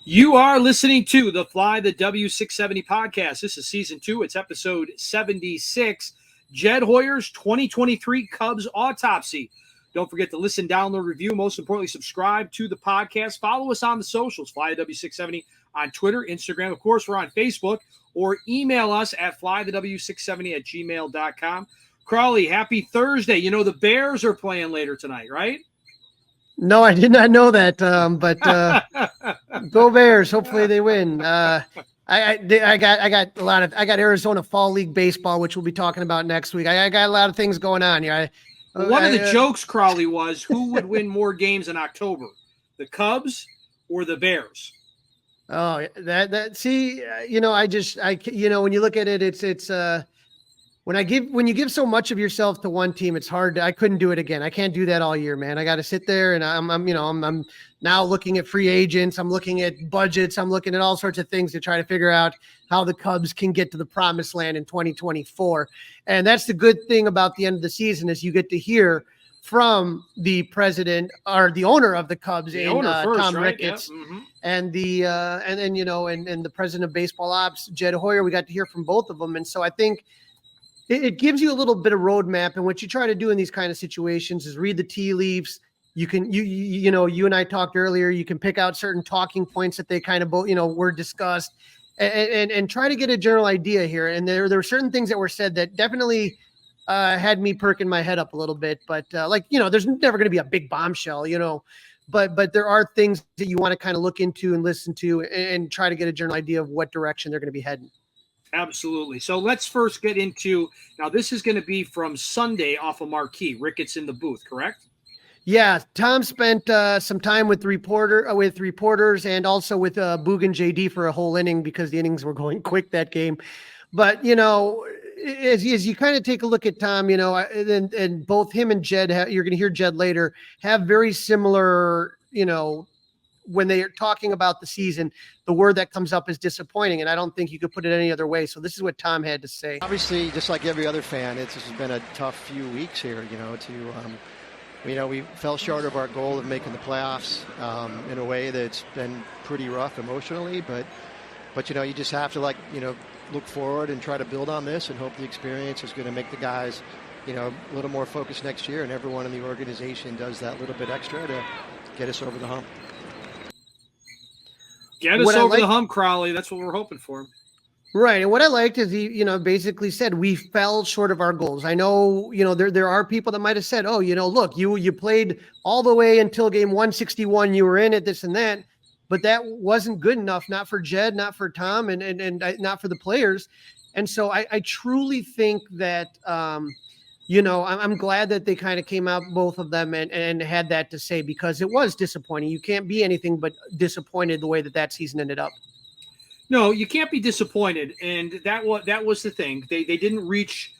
You are listening to the Fly the W670 podcast. This is season 2. It's episode 76. Jed Hoyer's 2023 Cubs autopsy. Don't forget to listen, download, review. Most importantly, subscribe to the podcast. Follow us on the socials, Fly the W670 on Twitter, Instagram. Of course, we're on Facebook, or email us at flythew670@gmail.com. Crawly, happy Thursday. You know the Bears are playing later tonight, right? No, I did not know that, but go Bears. Hopefully they win. I got Arizona Fall League baseball, which we'll be talking about next week. I got a lot of things going on here. One of the jokes, Crawly, was who would win more games in October, the Cubs or the Bears? Oh, see, when you look at it, it's when you give so much of yourself to one team, it's hard. I couldn't do it again. I can't do that all year, man. I got to sit there, and I'm now looking at free agents. I'm looking at budgets. I'm looking at all sorts of things to try to figure out how the Cubs can get to the promised land in 2024. And that's the good thing about the end of the season is you get to hear from the president or the owner of the Cubs, Tom Ricketts, yeah. Mm-hmm. and the president of baseball ops, Jed Hoyer. We got to hear from both of them, and so I think it gives you a little bit of roadmap. And what you try to do in these kind of situations is read the tea leaves. You and I talked earlier, you can pick out certain talking points that they kind of, were discussed and try to get a general idea here. And there were certain things that were said that definitely had me perking my head up a little bit, but there's never going to be a big bombshell, but there are things that you want to kind of look into and listen to and try to get a general idea of what direction they're going to be heading. Absolutely. So let's first get into, now this is going to be from Sunday off of Marquee. Ricketts in the booth, correct? Yeah, Tom spent some time with reporters and also with Boog and JD for a whole inning because the innings were going quick that game. But, as you kind of take a look at Tom, and both him and Jed, you're going to hear Jed later, have very similar, when they are talking about the season, the word that comes up is disappointing, and I don't think you could put it any other way. So this is what Tom had to say. Obviously, just like every other fan, this has been a tough few weeks here, we fell short of our goal of making the playoffs in a way that's been pretty rough emotionally, but you just have to look forward and try to build on this and hope the experience is going to make the guys, a little more focused next year, and everyone in the organization does that little bit extra to get us over the hump. Get us over the hump, Crawly. That's what we're hoping for. Right. And what I liked is he, basically said we fell short of our goals. I know, there are people that might have said, oh, look, you played all the way until game 161. You were in it, this and that. But that wasn't good enough, not for Jed, not for Tom, and not for the players. And so I truly think that, I'm glad that they kind of came out, both of them, and had that to say, because it was disappointing. You can't be anything but disappointed the way that season ended up. No, you can't be disappointed. And that was the thing. They didn't reach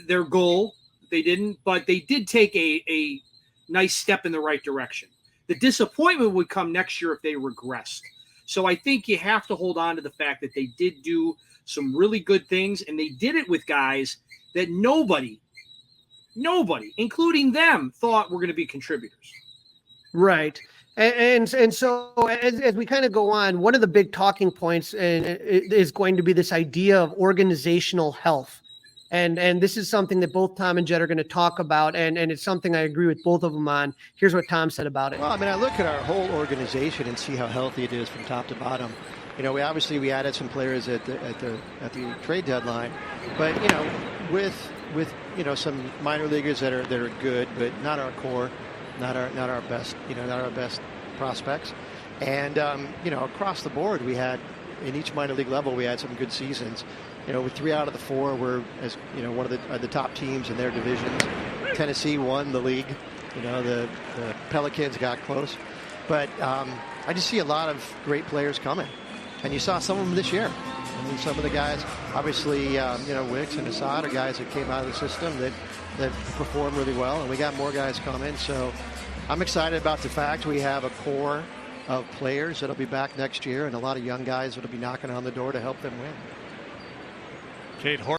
their goal. They didn't, but they did take a nice step in the right direction. The disappointment would come next year if they regressed. So I think you have to hold on to the fact that they did do some really good things, and they did it with guys that nobody, including them, thought were going to be contributors. Right. And so as we kind of go on, one of the big talking points is going to be this idea of organizational health. And this is something that both Tom and Jed are going to talk about, and it's something I agree with both of them on. Here's what Tom said about it. Well, I look at our whole organization and see how healthy it is from top to bottom. We added some players at the trade deadline, but with some minor leaguers that are good, but not our core, not our best prospects. And across the board, we had in each minor league level, we had some good seasons. With 3 out of the 4 were, as one of the top teams in their divisions. Tennessee won the league. The Pelicans got close, but I just see a lot of great players coming, and you saw some of them this year. Some of the guys, obviously, Wicks and Assad are guys that came out of the system that performed really well, and we got more guys coming. So I'm excited about the fact we have a core of players that'll be back next year, and a lot of young guys that'll be knocking on the door to help them win. Jed Hoyer.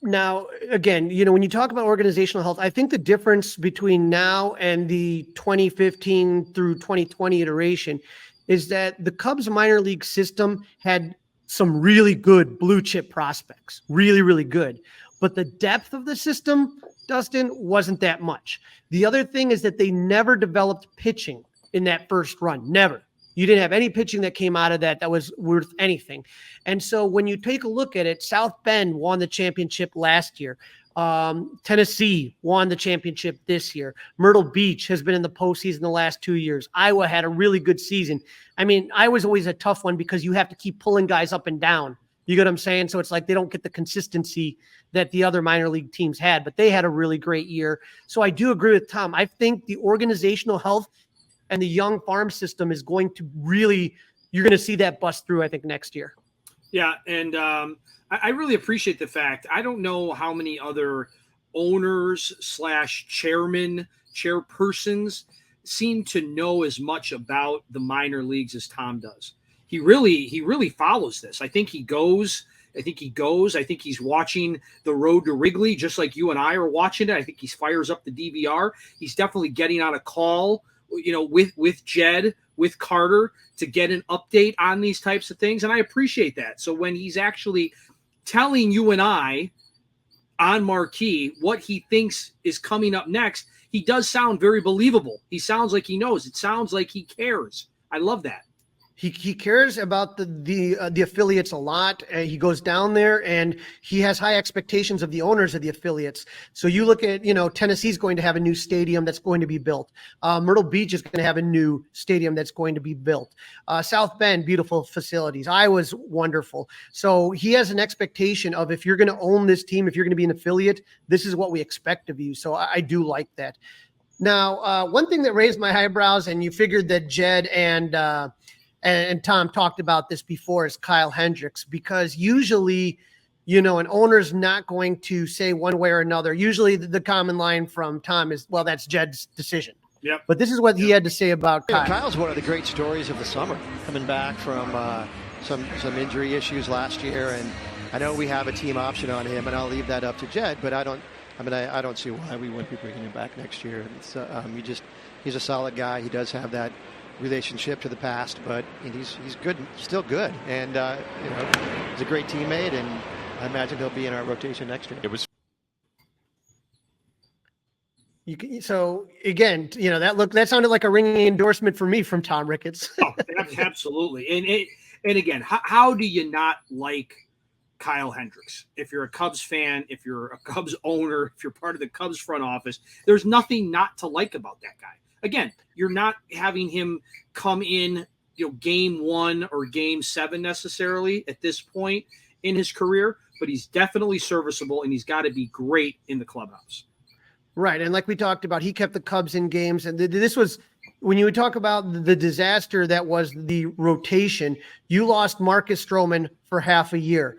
Now, again, when you talk about organizational health, I think the difference between now and the 2015 through 2020 iteration is that the Cubs minor league system had some really good blue chip prospects, really, really good. But the depth of the system, Dustin, wasn't that much. The other thing is that they never developed pitching in that first run. Never. You didn't have any pitching that came out of that was worth anything. And so when you take a look at it, South Bend won the championship last year. Tennessee won the championship this year. Myrtle Beach has been in the postseason the last 2 years. Iowa had a really good season. I mean, Iowa's always a tough one because you have to keep pulling guys up and down. You get what I'm saying? So it's like they don't get the consistency that the other minor league teams had, but they had a really great year. So I do agree with Tom. I think the organizational health and the young farm system is going to really, you're going to see that bust through, I think, next year. Yeah, and I really appreciate the fact. I don't know how many other owners / chairpersons seem to know as much about the minor leagues as Tom does. He really follows this. I think he goes. I think he's watching the road to Wrigley, just like you and I are watching it. I think he fires up the DVR. He's definitely getting on a call, with Jed, with Carter, to get an update on these types of things. And I appreciate that. So when he's actually telling you and I on Marquee what he thinks is coming up next, he does sound very believable. He sounds like he knows. It sounds like he cares. I love that. He cares about the affiliates a lot. He goes down there and he has high expectations of the owners of the affiliates. So you look at, Tennessee's going to have a new stadium that's going to be built. Myrtle Beach is going to have a new stadium that's going to be built. South Bend, beautiful facilities. Iowa's wonderful. So he has an expectation of, if you're going to own this team, if you're going to be an affiliate, this is what we expect of you. So I do like that. Now, one thing that raised my eyebrows, and you figured that Jed and Tom talked about this before, is Kyle Hendricks, because usually, an owner's not going to say one way or another. Usually the common line from Tom is, well, that's Jed's decision. Yep. But this is what he had to say about Kyle. Kyle's one of the great stories of the summer, coming back from some injury issues last year. And I know we have a team option on him, and I'll leave that up to Jed, but I don't see why we wouldn't be bringing him back next year. It's, he's a solid guy. He does have that relationship to the past, but he's good, still good, and he's a great teammate, and I imagine he'll be in our rotation next year. So again, that sounded like a ringing endorsement for me from Tom Ricketts. Oh, absolutely, and again, how do you not like Kyle Hendricks? If you're a Cubs fan, if you're a Cubs owner, if you're part of the Cubs front office, there's nothing not to like about that guy. Again, you're not having him come in, game 1 or game 7 necessarily at this point in his career, but he's definitely serviceable, and he's got to be great in the clubhouse. Right. And like we talked about, he kept the Cubs in games. And this was, when you would talk about the disaster that was the rotation, you lost Marcus Stroman for half a year.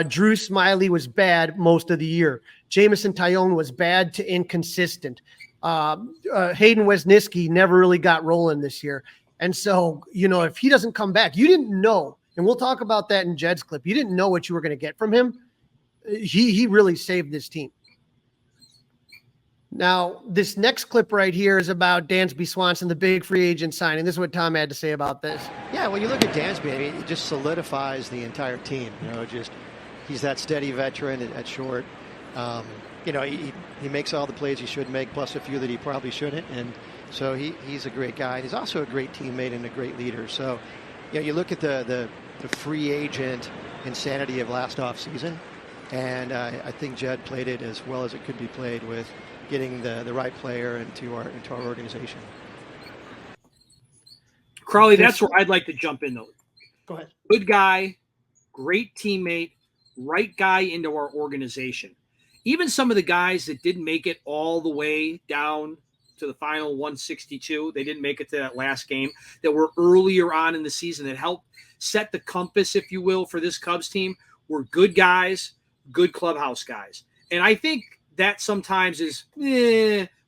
Drew Smiley was bad most of the year. Jamison Tyone was bad to inconsistent. Hayden Wesniewski never really got rolling this year. And so, if he doesn't come back, you didn't know, and we'll talk about that in Jed's clip. You didn't know what you were going to get from him. He really saved this team. Now, this next clip right here is about Dansby Swanson, the big free agent signing. This is what Tom had to say about this. Yeah, when you look at Dansby, I mean, it just solidifies the entire team. He's that steady veteran at short. He makes all the plays he should make, plus a few that he probably shouldn't. And so he's a great guy. He's also a great teammate and a great leader. So, you look at the free agent insanity of last offseason, and I think Jed played it as well as it could be played with getting the right player into our organization. Crawly, that's where I'd like to jump in, though. Go ahead. Good guy, great teammate, right guy into our organization. Even some of the guys that didn't make it all the way down to the final 162, they didn't make it to that last game, that were earlier on in the season that helped set the compass, if you will, for this Cubs team, were good guys, good clubhouse guys. And I think that sometimes is,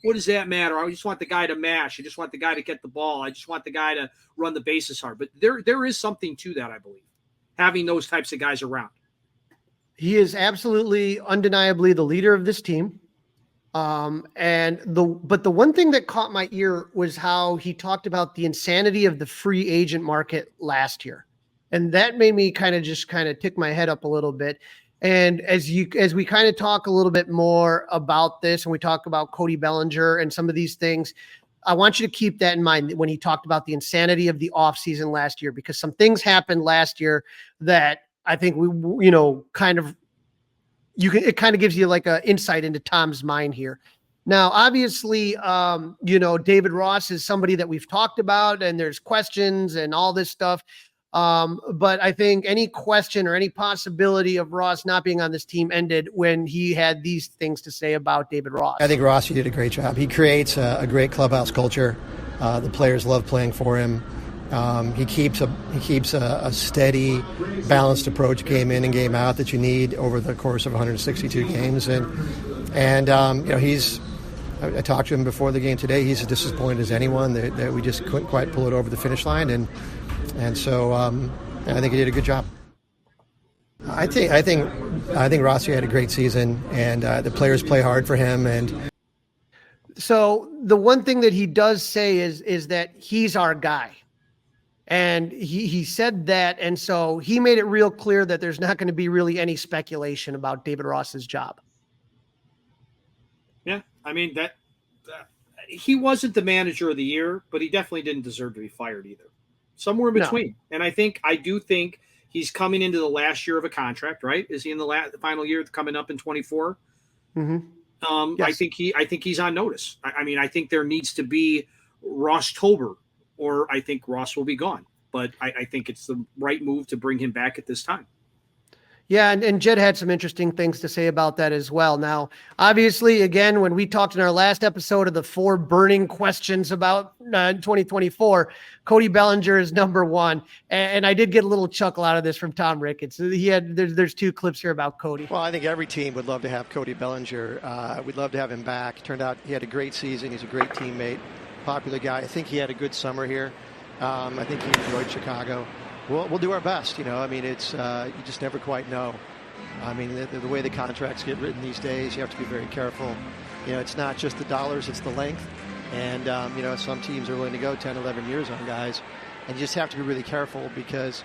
what does that matter? I just want the guy to mash. I just want the guy to get the ball. I just want the guy to run the bases hard. But there is something to that, I believe, having those types of guys around. He is absolutely, undeniably the leader of this team. But the one thing that caught my ear was how he talked about the insanity of the free agent market last year. And that made me kind of tick my head up a little bit. And as we kind of talk a little bit more about this, and we talk about Cody Bellinger and some of these things, I want you to keep that in mind when he talked about the insanity of the offseason last year, because some things happened last year that I think it kind of gives you like an insight into Tom's mind here. Now, obviously, David Ross is somebody that we've talked about, and there's questions and all this stuff. But I think any question or any possibility of Ross not being on this team ended when he had these things to say about David Ross. I think Rossi did a great job. He creates a great clubhouse culture. The players love playing for him. He keeps a steady, balanced approach game in and game out that you need over the course of 162 games. I talked to him before the game today. He's as disappointed as anyone that we just couldn't quite pull it over the finish line. And so I think he did a good job. I think Rossi had a great season, and the players play hard for him. And so the one thing that he does say is that he's our guy. And he said that, and so he made it real clear that there's not going to be really any speculation about David Ross's job. Yeah, I mean that he wasn't the manager of the year, but he definitely didn't deserve to be fired either. Somewhere in between. No. And I do think he's coming into the last year of a contract, right? Is he in the final year coming up in 24? Mm-hmm. Yes. I think he's on notice. I think there needs to be Ross-tober, or I think Ross will be gone. But I think it's the right move to bring him back at this time. Yeah, and Jed had some interesting things to say about that as well. Now, obviously, again, when we talked in our last episode of the 4 burning questions about 2024, Cody Bellinger is number 1. And I did get a little chuckle out of this from Tom Ricketts. There's 2 clips here about Cody. Well, I think every team would love to have Cody Bellinger. We'd love to have him back. Turned out he had a great season. He's a great teammate, popular guy. I think he had a good summer here. I think he enjoyed Chicago. We'll do our best, it's you just never quite know. The way the contracts get written these days, you have to be very careful. It's not just the dollars, it's the length. And, some teams are willing to go 10, 11 years on guys. And you just have to be really careful because,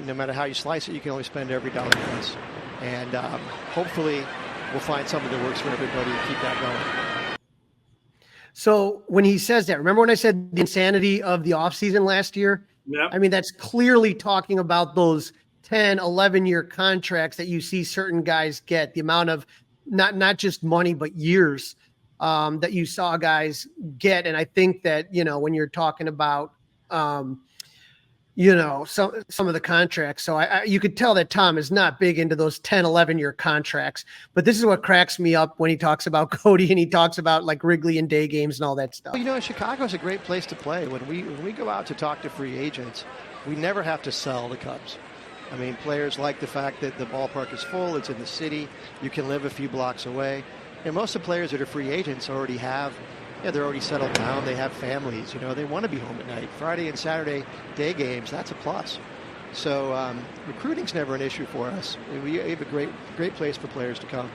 no matter how you slice it, you can only spend every dollar once. And hopefully we'll find something that works for everybody and keep that going. So when he says that, remember when I said the insanity of the offseason last year? Yep. That's clearly talking about those 10, 11-year contracts that you see certain guys get, the amount of not just money, but years that you saw guys get. And I think that, when you're talking about, some of the contracts. So you could tell that Tom is not big into those 10, 11-year contracts. But this is what cracks me up when he talks about Cody and he talks about like Wrigley and day games and all that stuff. Chicago's a great place to play. When we go out to talk to free agents, we never have to sell the Cubs. Players like the fact that the ballpark is full. It's in the city. You can live a few blocks away. And most of the players that are free agents already have they're already settled down. They have families. They want to be home at night. Friday and Saturday day games, that's a plus. So recruiting's never an issue for us. We have a great place for players to come.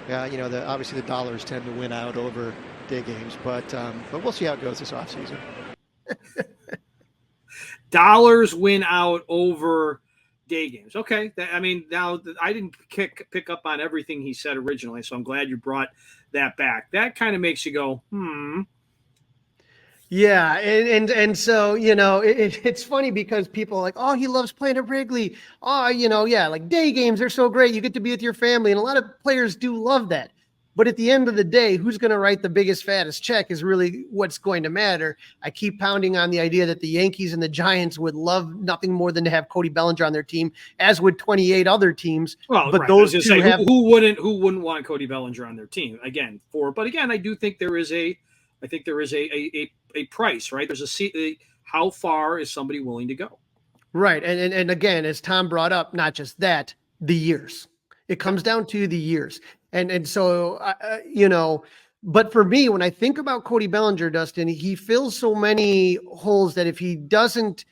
Obviously the dollars tend to win out over day games, but we'll see how it goes this offseason. Dollars win out over day games. Okay. Now I didn't pick up on everything he said originally, so I'm glad you brought that back. That kind of makes you go, Yeah, and so, it's funny because people are like, oh, he loves playing at Wrigley. Oh, like day games are so great. You get to be with your family. And a lot of players do love that. But at the end of the day, who's going to write the biggest, fattest check is really what's going to matter. I keep pounding on the idea that the Yankees and the Giants would love nothing more than to have Cody Bellinger on their team, as would 28 other teams. Well, but right. those two have who wouldn't want Cody Bellinger on their team but again, I do think there is a price, right? There's how far is somebody willing to go? Right. And again, as Tom brought up, not just that, the years. It comes down to the years. And so, but for me, when I think about Cody Bellinger, Dustin, he fills so many holes that if he doesn't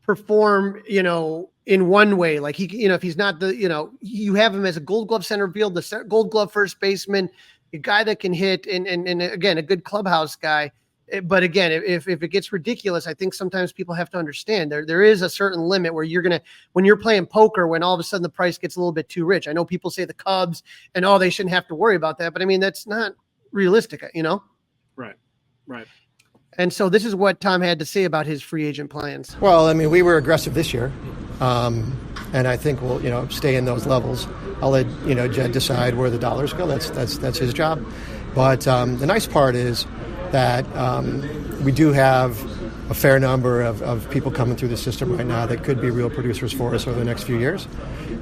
perform, in one way. Like if he's not you have him as a Gold Glove center field, the Gold Glove first baseman, a guy that can hit, and again, a good clubhouse guy. But again, if it gets ridiculous, I think sometimes people have to understand there is a certain limit where when you're playing poker, when all of a sudden the price gets a little bit too rich. I know people say the Cubs and they shouldn't have to worry about that, but I mean, that's not realistic, Right. And so this is what Tom had to say about his free agent plans. Well, I mean, we were aggressive this year, and I think we'll stay in those levels. I'll let Jed decide where the dollars go. That's his job. But the nice part is that we do have a fair number of people coming through the system right now that could be real producers for us over the next few years.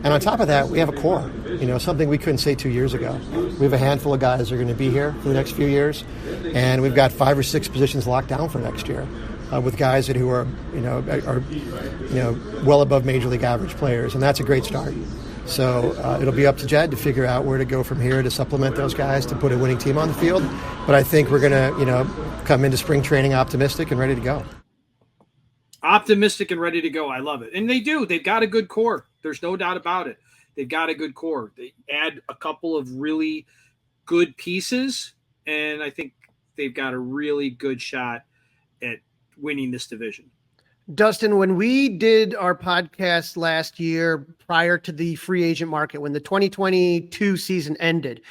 And on top of that, we have a core, something we couldn't say 2 years ago. We have a handful of guys that are going to be here for the next few years, and we've got 5 or 6 positions locked down for next year with guys who are well above major league average players, and that's a great start. So it'll be up to Jed to figure out where to go from here to supplement those guys to put a winning team on the field. But I think we're going to, come into spring training optimistic and ready to go. Optimistic and ready to go. I love it. And they do. They've got a good core. There's no doubt about it. They've got a good core. They add a couple of really good pieces, and I think they've got a really good shot at winning this division. Dustin, when we did our podcast last year prior to the free agent market, when the 2022 season ended,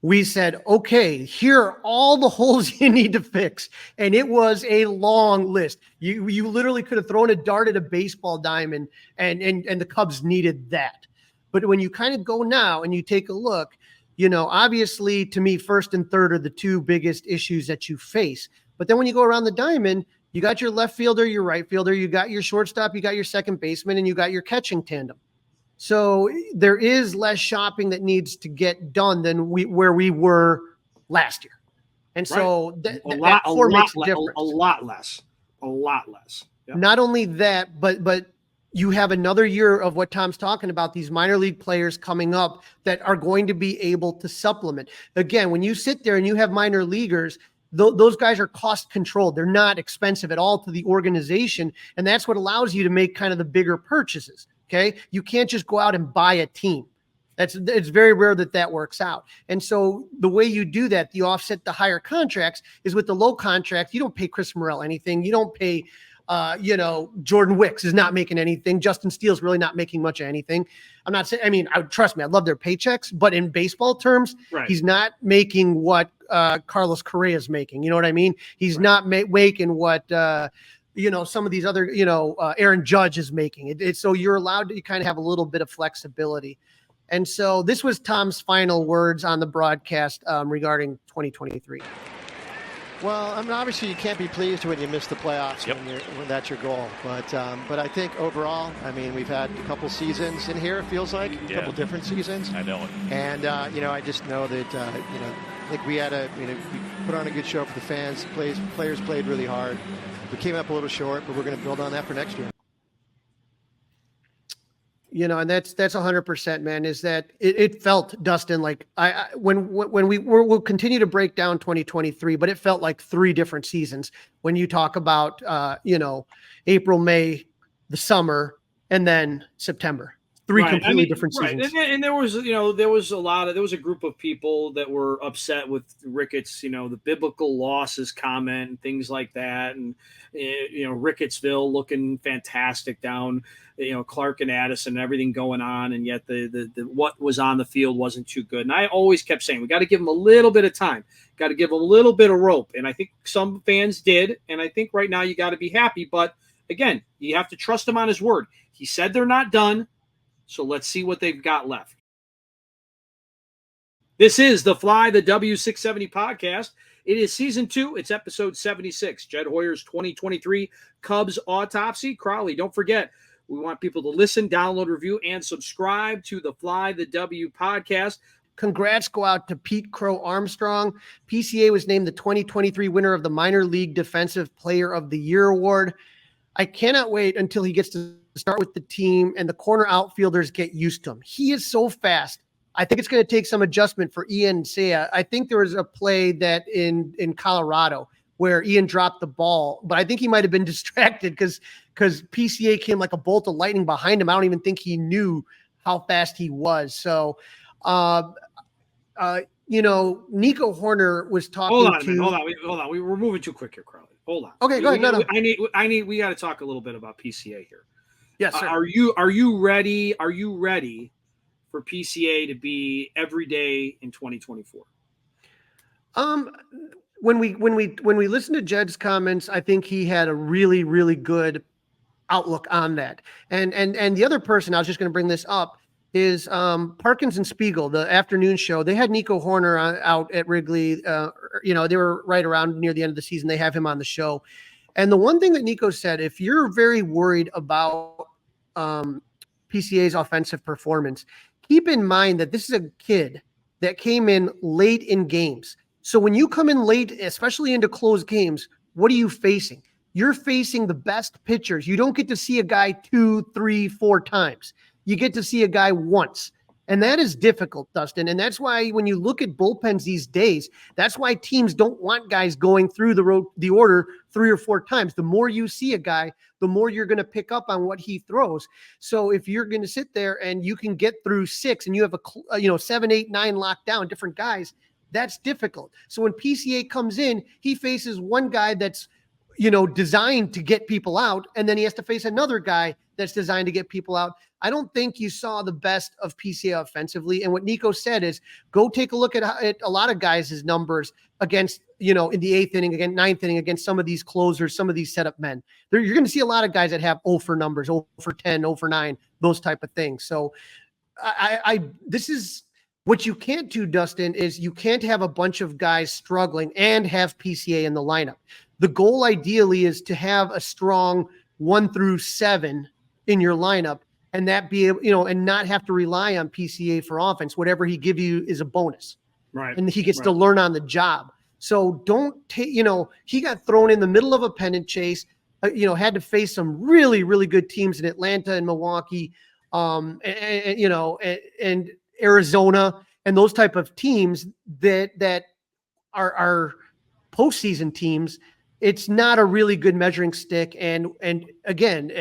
we said, okay, here are all the holes you need to fix. And it was a long list. You literally could have thrown a dart at a baseball diamond, and the Cubs needed that. But when you kind of go now and you take a look, obviously to me, first and third are the 2 biggest issues that you face. But then when you go around the diamond, you got your left fielder, your right fielder, you got your shortstop, you got your second baseman, and you got your catching tandem. So there is less shopping that needs to get done than where we were last year. And so that core makes a difference. A lot less. Yep. Not only that, but you have another year of what Tom's talking about, these minor league players coming up that are going to be able to supplement. Again, when you sit there and you have minor leaguers, those guys are cost controlled. They're not expensive at all to the organization. And that's what allows you to make kind of the bigger purchases. Okay. You can't just go out and buy a team. It's very rare that works out. And so the way you do that, the offset the higher contracts is with the low contracts. You don't pay Chris Morel anything. You don't pay, Jordan Wicks is not making anything. Justin Steele's really not making much of anything. I'm not saying, trust me, I love their paychecks, but in baseball terms, right, he's not making what Carlos Correa is making. You know what I mean? He's not making what, some of these other, Aaron Judge is making. So you're allowed to kind of have a little bit of flexibility. And so this was Tom's final words on the broadcast regarding 2023. Well, obviously you can't be pleased when you miss the playoffs when that's your goal. But I think overall, we've had a couple seasons in here. It feels like a couple different seasons. I know it. And I just know that I think we had we put on a good show for the fans. Players played really hard. We came up a little short, but we're going to build on that for next year. And that's 100%, man, is that it felt, Dustin, like we'll continue to break down 2023, but it felt like 3 different seasons when you talk about, April, May, the summer, and then September. 3 completely different seasons. And there was, there was a group of people that were upset with Ricketts, the biblical losses comment and things like that. And, Rickettsville looking fantastic down, Clark and Addison, everything going on. And yet the what was on the field wasn't too good. And I always kept saying, we got to give them a little bit of time, got to give them a little bit of rope. And I think some fans did. And I think right now you got to be happy. But again, you have to trust him on his word. He said they're not done. So let's see what they've got left. This is the Fly the W670 podcast. It is season 2. It's episode 76. Jed Hoyer's 2023 Cubs autopsy. Crawly, don't forget, we want people to listen, download, review, and subscribe to the Fly the W podcast. Congrats go out to Pete Crow-Armstrong. PCA was named the 2023 winner of the Minor League Defensive Player of the Year award. I cannot wait until he gets to start with the team and the corner outfielders get used to him. He is so fast. I think it's going to take some adjustment for Ian Seiya. I think there was a play that in Colorado where Ian dropped the ball, but I think he might have been distracted because PCA came like a bolt of lightning behind him. I don't even think he knew how fast he was. So, Nico Horner was talking Hold on a to. minute. Hold on. We're moving too quick here, Crawly. Hold on. Okay, go ahead. No. We got to talk a little bit about PCA here. Yes, sir. Are you ready? Are you ready for PCA to be every day in 2024? When we listen to Jed's comments, I think he had a really, really good outlook on that. And the other person, I was just going to bring this up, is Parkins and Spiegel, the afternoon show. They had Nico Horner out at Wrigley. They were right around near the end of the season. They have him on the show. And the one thing that Nico said, if you're very worried about PCA's offensive performance, keep in mind that this is a kid that came in late in games. So when you come in late, especially into closed games, what are you facing? You're facing the best pitchers. You don't get to see a guy 2, 3, 4 times. You get to see a guy once. And that is difficult, Dustin. And that's why when you look at bullpens these days, that's why teams don't want guys going through the order 3 or 4 times. The more you see a guy, the more you're going to pick up on what he throws. So if you're going to sit there and you can get through 6 and you have 7, 8, 9 locked down, different guys, that's difficult. So when PCA comes in, he faces one guy that's designed to get people out, and then he has to face another guy that's designed to get people out. I don't think you saw the best of PCA offensively. And what Nico said is go take a look at a lot of guys' numbers against, in the 8th inning, against 9th inning, against some of these closers, some of these setup men. You're going to see a lot of guys that have 0 for numbers, 0 for 10, 0 for 9, those type of things. So this is what you can't do, Dustin, is you can't have a bunch of guys struggling and have PCA in the lineup. The goal ideally is to have a strong 1 through 7 in your lineup, and that be and not have to rely on PCA for offense. Whatever he give you is a bonus, right? And he gets to learn on the job. So don't take. He got thrown in the middle of a pennant chase. Had to face some really, really good teams in Atlanta and Milwaukee, and Arizona, and those type of teams that are postseason teams. It's not a really good measuring stick. And again,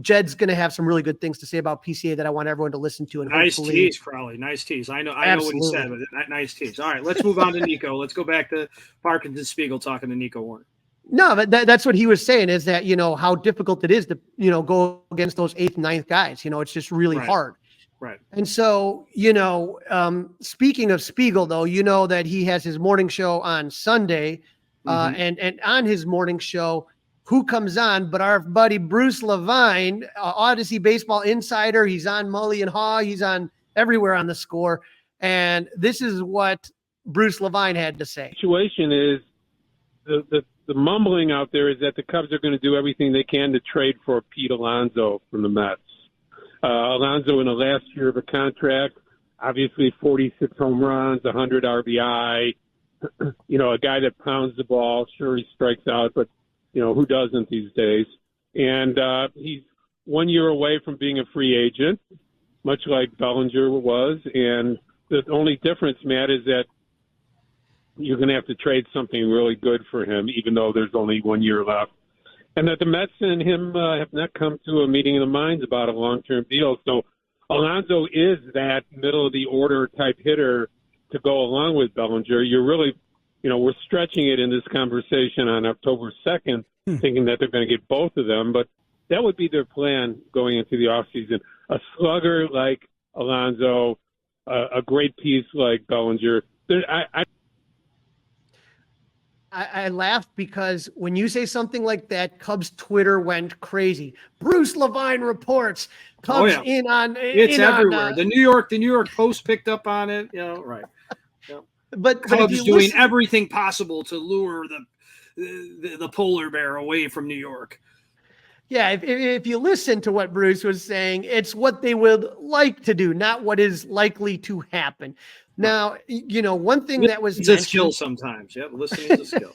Jed's going to have some really good things to say about PCA that I want everyone to listen to. And nice tease, Crawly. Nice tease. I know what he said, but nice tease. All right, let's move on to Nico. Let's go back to Parkins and Spiegel talking to Nico Horner. No, but that's what he was saying is that, how difficult it is to, go against those 8th, 9th guys. It's just really hard. Right. And so, speaking of Spiegel, though, that he has his morning show on Sunday. And on his morning show, who comes on but our buddy Bruce Levine, Odyssey Baseball Insider. He's on Mully and Haw. He's on everywhere on The Score. And this is what Bruce Levine had to say. The situation is the mumbling out there is that the Cubs are going to do everything they can to trade for Pete Alonso from the Mets. Alonso in the last year of a contract, obviously 46 home runs, 100 RBI. A guy that pounds the ball. Sure, he strikes out, but, who doesn't these days? And he's 1 year away from being a free agent, much like Bellinger was. And the only difference, Matt, is that you're going to have to trade something really good for him, even though there's only 1 year left. And that the Mets and him have not come to a meeting of the minds about a long-term deal. So Alonso is that middle-of-the-order type hitter to go along with Bellinger. You're really, we're stretching it in this conversation on October 2nd, thinking that they're going to get both of them. But that would be their plan going into the offseason. A slugger like Alonso, a great piece like Bellinger. I laughed because when you say something like that, Cubs Twitter went crazy. Bruce Levine reports Cubs in on it's everywhere. The New York Post picked up on it. Right. But Cubs doing everything possible to lure the polar bear away from New York. Yeah, if you listen to what Bruce was saying, it's what they would like to do, not what is likely to happen. Now, one thing that was a skill sometimes. Yeah, listening is a skill.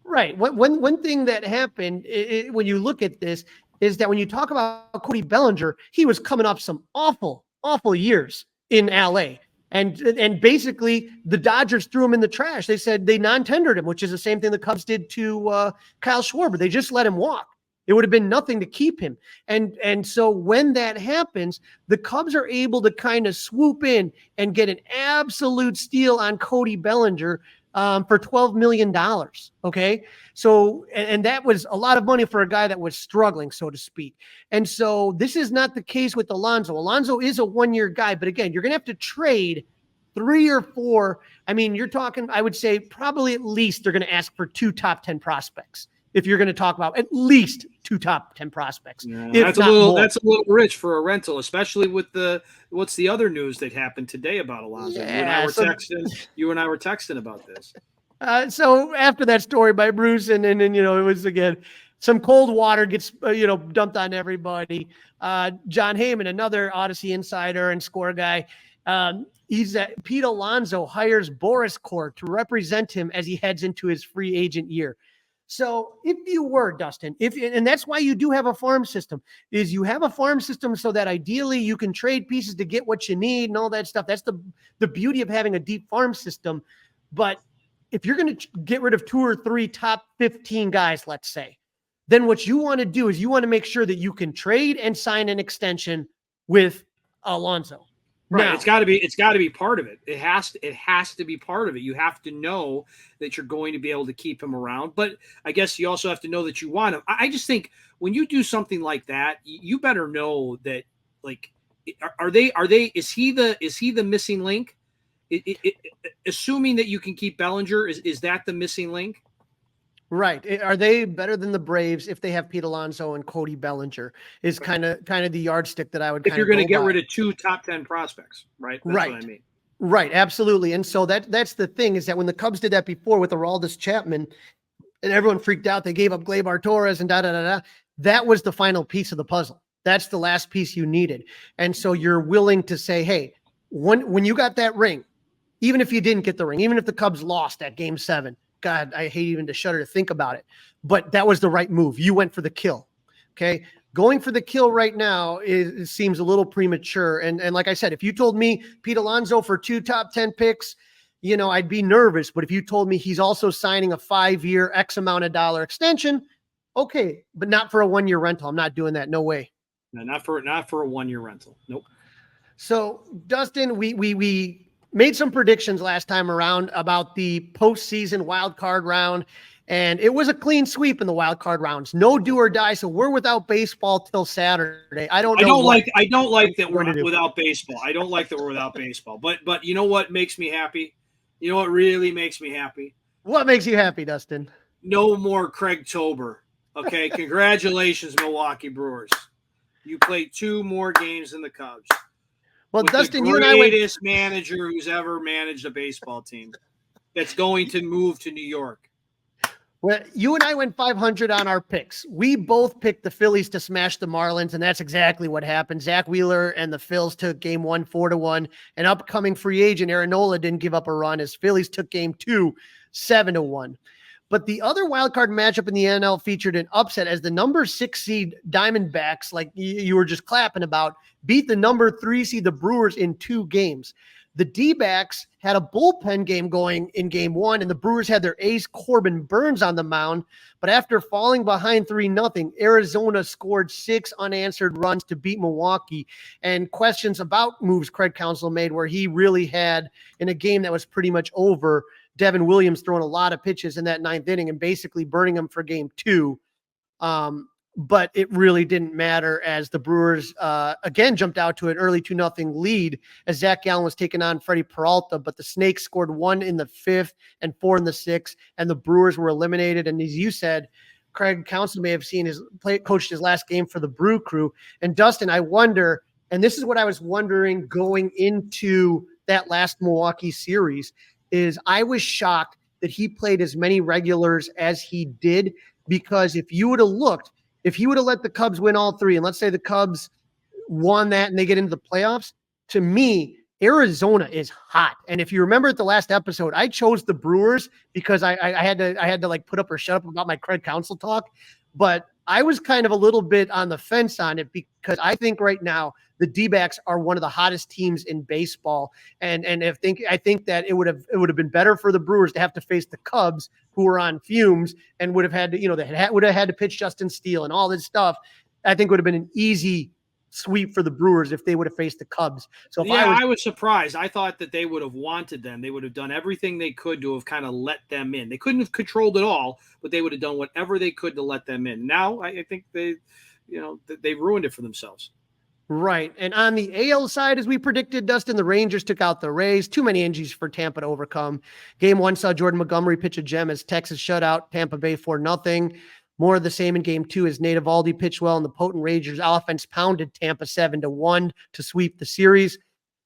Right. One thing that happened when you look at this is that when you talk about Cody Bellinger, he was coming off some awful years in LA. And basically the Dodgers threw him in the trash. They said they non-tendered him, which is the same thing the Cubs did to Kyle Schwarber. They just let him walk. It would have been nothing to keep him. And so when that happens, the Cubs are able to kind of swoop in and get an absolute steal on Cody Bellinger for $12 million. Okay. So, and that was a lot of money for a guy that was struggling, so to speak. And so this is not the case with Alonso. Alonso is a one-year guy, but again, you're going to have to trade 3 or 4. I mean, you're talking, I would say probably at least they're going to ask for 2 top 10 prospects. If you're going to talk about at least 2 top 10 prospects. Yeah, that's a little rich for a rental, especially with what's the other news that happened today about Alonso? Yeah, you and I were texting about this. So after that story by Bruce, and then it was again some cold water gets dumped on everybody. John Heyman, another Odyssey insider and score guy, he's that Pete Alonso hires Boris Court to represent him as he heads into his free agent year. So if you were, Dustin, and that's why you do have a farm system, is you have a farm system so that ideally you can trade pieces to get what you need and all that stuff. That's the beauty of having a deep farm system. But if you're going to get rid of 2 or 3 top 15 guys, let's say, then what you want to do is you want to make sure that you can trade and sign an extension with Alonso. Right. Now, It's got to be part of it. It has to be part of it. You have to know that you're going to be able to keep him around, but I guess you also have to know that you want him. I just think when you do something like that, you better know that, like, is he the missing link? Assuming that you can keep Bellinger, is that the missing link? Right. Are they better than the Braves if they have Pete Alonso and Cody Bellinger is kind of the yardstick that I would if you're going to get rid of 2 top 10 prospects, right? That's right. what I mean. Right. Absolutely. And so that's the thing, is that when the Cubs did that before with Aroldis Chapman and everyone freaked out, they gave up Gleyber Torres and that was the final piece of the puzzle. That's the last piece you needed. And so you're willing to say, hey, when you got that ring, even if you didn't get the ring, even if the Cubs lost at Game 7, God, I hate even to shudder to think about it, but that was the right move. You went for the kill. Okay. Going for the kill right now it seems a little premature. And like I said, if you told me Pete Alonso for 2 top 10 picks, I'd be nervous. But if you told me he's also signing a 5-year X amount of dollar extension, okay, but not for a 1-year rental. I'm not doing that. No way. No, not for a 1-year rental. Nope. So Dustin, we made some predictions last time around about the postseason wild card round, and it was a clean sweep in the wild card rounds. No do or die. So we're without baseball till Saturday. I don't like that we're without baseball. I don't like that we're without baseball. But you know what makes me happy? You know what really makes me happy? What makes you happy, Dustin? No more Craig Tober. Okay, congratulations, Milwaukee Brewers. You played 2 more games than the Cubs. Well, with Dustin, the you and I went greatest manager who's ever managed a baseball team that's going to move to New York. Well, you and I went 500 on our picks. We both picked the Phillies to smash the Marlins, and that's exactly what happened. Zach Wheeler and the Phils took Game 1 4-1. An upcoming free agent, Aaron Nola, didn't give up a run as Phillies took Game 2 7-1. But the other wildcard matchup in the NL featured an upset as the number 6 seed Diamondbacks, like you were just clapping about, beat the number 3 seed, the Brewers, in 2 games. The D-backs had a bullpen game going in Game 1, and the Brewers had their ace Corbin Burns on the mound. But after falling behind 3-0, Arizona scored 6 unanswered runs to beat Milwaukee. And questions about moves Craig Counsell made, where he really had, in a game that was pretty much over, Devin Williams throwing a lot of pitches in that 9th inning and basically burning them for Game 2. But it really didn't matter as the Brewers again jumped out to an early 2-0 lead as Zach Gallen was taking on Freddie Peralta. But the Snakes scored 1 in the 5th and 4 in the 6th, and the Brewers were eliminated. And as you said, Craig Counsell may have coached his last game for the Brew Crew. And Dustin, I wonder, and this is what I was wondering going into that last Milwaukee series, is I was shocked that he played as many regulars as he did, because if he would have let the Cubs win all 3, and let's say the Cubs won that and they get into the playoffs, to me, Arizona is hot. And if you remember at the last episode, I chose the Brewers because I had to like put up or shut up about my Craig Counsell talk. But I was kind of a little bit on the fence on it because I think right now the D-backs are one of the hottest teams in baseball. And I think that it would have been better for the Brewers to have to face the Cubs, who were on fumes and would have had to, they would have had to pitch Justin Steele and all this stuff. I think would have been an easy sweep for the Brewers if they would have faced the Cubs. So if I was surprised. I thought that they would have wanted them. They would have done everything they could to have kind of let them in. They couldn't have controlled it all, but they would have done whatever they could to let them in. Now I think they ruined it for themselves. Right. And on the AL side, as we predicted, Dustin, the Rangers took out the Rays. Too many injuries for Tampa to overcome. Game 1 saw Jordan Montgomery pitch a gem as Texas shut out Tampa Bay 4-0. More of the same in Game 2 as Nate Eovaldi pitched well, and the potent Rangers offense pounded Tampa 7-1 to sweep the series.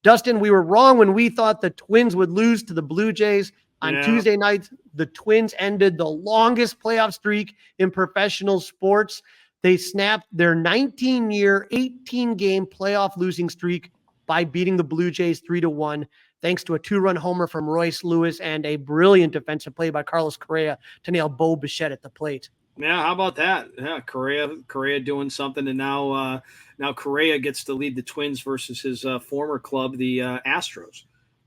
Dustin, we were wrong when we thought the Twins would lose to the Blue Jays. On Tuesday night, the Twins ended the longest playoff streak in professional sports. They snapped their 19-year, 18-game playoff losing streak by beating the Blue Jays 3-1, thanks to a 2-run homer from Royce Lewis and a brilliant defensive play by Carlos Correa to nail Bo Bichette at the plate. Yeah, how about that? Yeah, Correa doing something, and now Correa gets to lead the Twins versus his former club, the Astros.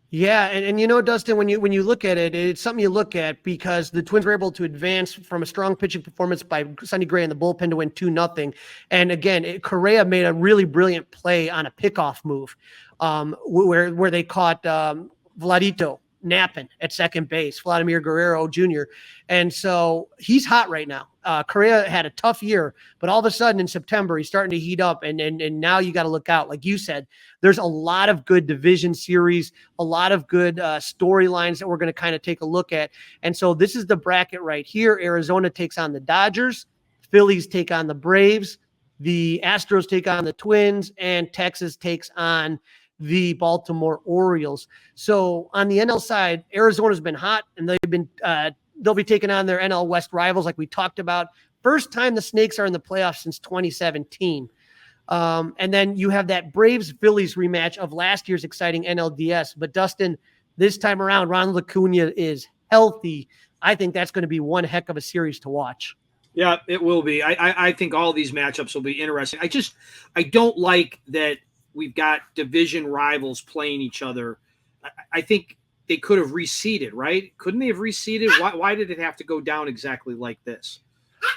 Yeah, and Dustin, when you look at it, it's something you look at because the Twins were able to advance from a strong pitching performance by Sonny Gray in the bullpen to win 2-0. And again, Correa made a really brilliant play on a pickoff move, where they caught Vladito napping at second base, Vladimir Guerrero Jr. And so he's hot right now. Correa had a tough year, but all of a sudden in September, he's starting to heat up. And now you got to look out. Like you said, there's a lot of good division series, a lot of good storylines that we're going to kind of take a look at. And so this is the bracket right here. Arizona takes on the Dodgers, Phillies take on the Braves, the Astros take on the Twins, and Texas takes on the Baltimore Orioles. So on the NL side, Arizona's been hot, and they'll be taking on their NL West rivals like we talked about. First time the Snakes are in the playoffs since 2017. And then you have that Braves-Phillies rematch of last year's exciting NLDS. But Dustin, this time around, Ronald Acuna is healthy. I think that's going to be one heck of a series to watch. Yeah, it will be. I think all these matchups will be interesting. I don't like that we've got division rivals playing each other. I think they could have reseeded, right? Couldn't they have reseeded? Why did it have to go down exactly like this?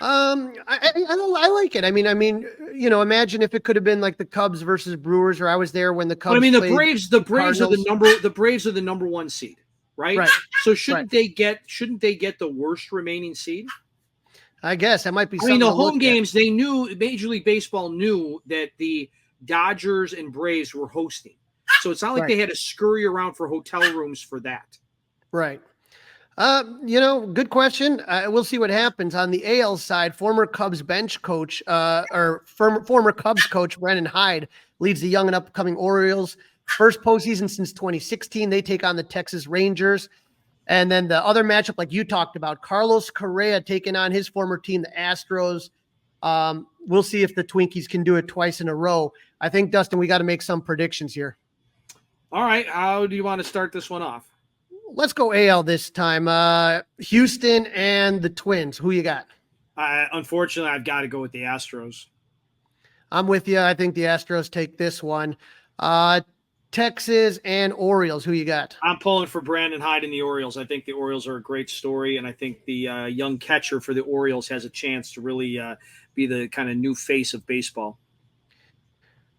I like it. I mean, imagine if it could have been like the Cubs versus Brewers, or I was there when the Cubs. The Braves are the Braves are the number 1 seed, right? So shouldn't they get the worst remaining seed? I guess that might be something. The home games, they knew, Major League Baseball knew that the Dodgers and Braves were hosting. So it's not like they had to scurry around for hotel rooms for that. Right. Good question. We'll see what happens on the AL side. Former Cubs bench coach, former Cubs coach Brennan Hyde leads the young and upcoming Orioles. First postseason since 2016. They take on the Texas Rangers. And then the other matchup, like you talked about, Carlos Correa taking on his former team, the Astros. We'll see if the Twinkies can do it twice in a row. I think, Dustin, we got to make some predictions here. All right. How do you want to start this one off? Let's go AL this time. Houston and the Twins. Who you got? Unfortunately, I've got to go with the Astros. I'm with you. I think the Astros take this one. Texas and Orioles. Who you got? I'm pulling for Brandon Hyde and the Orioles. I think the Orioles are a great story, and I think the young catcher for the Orioles has a chance to really be the kind of new face of baseball.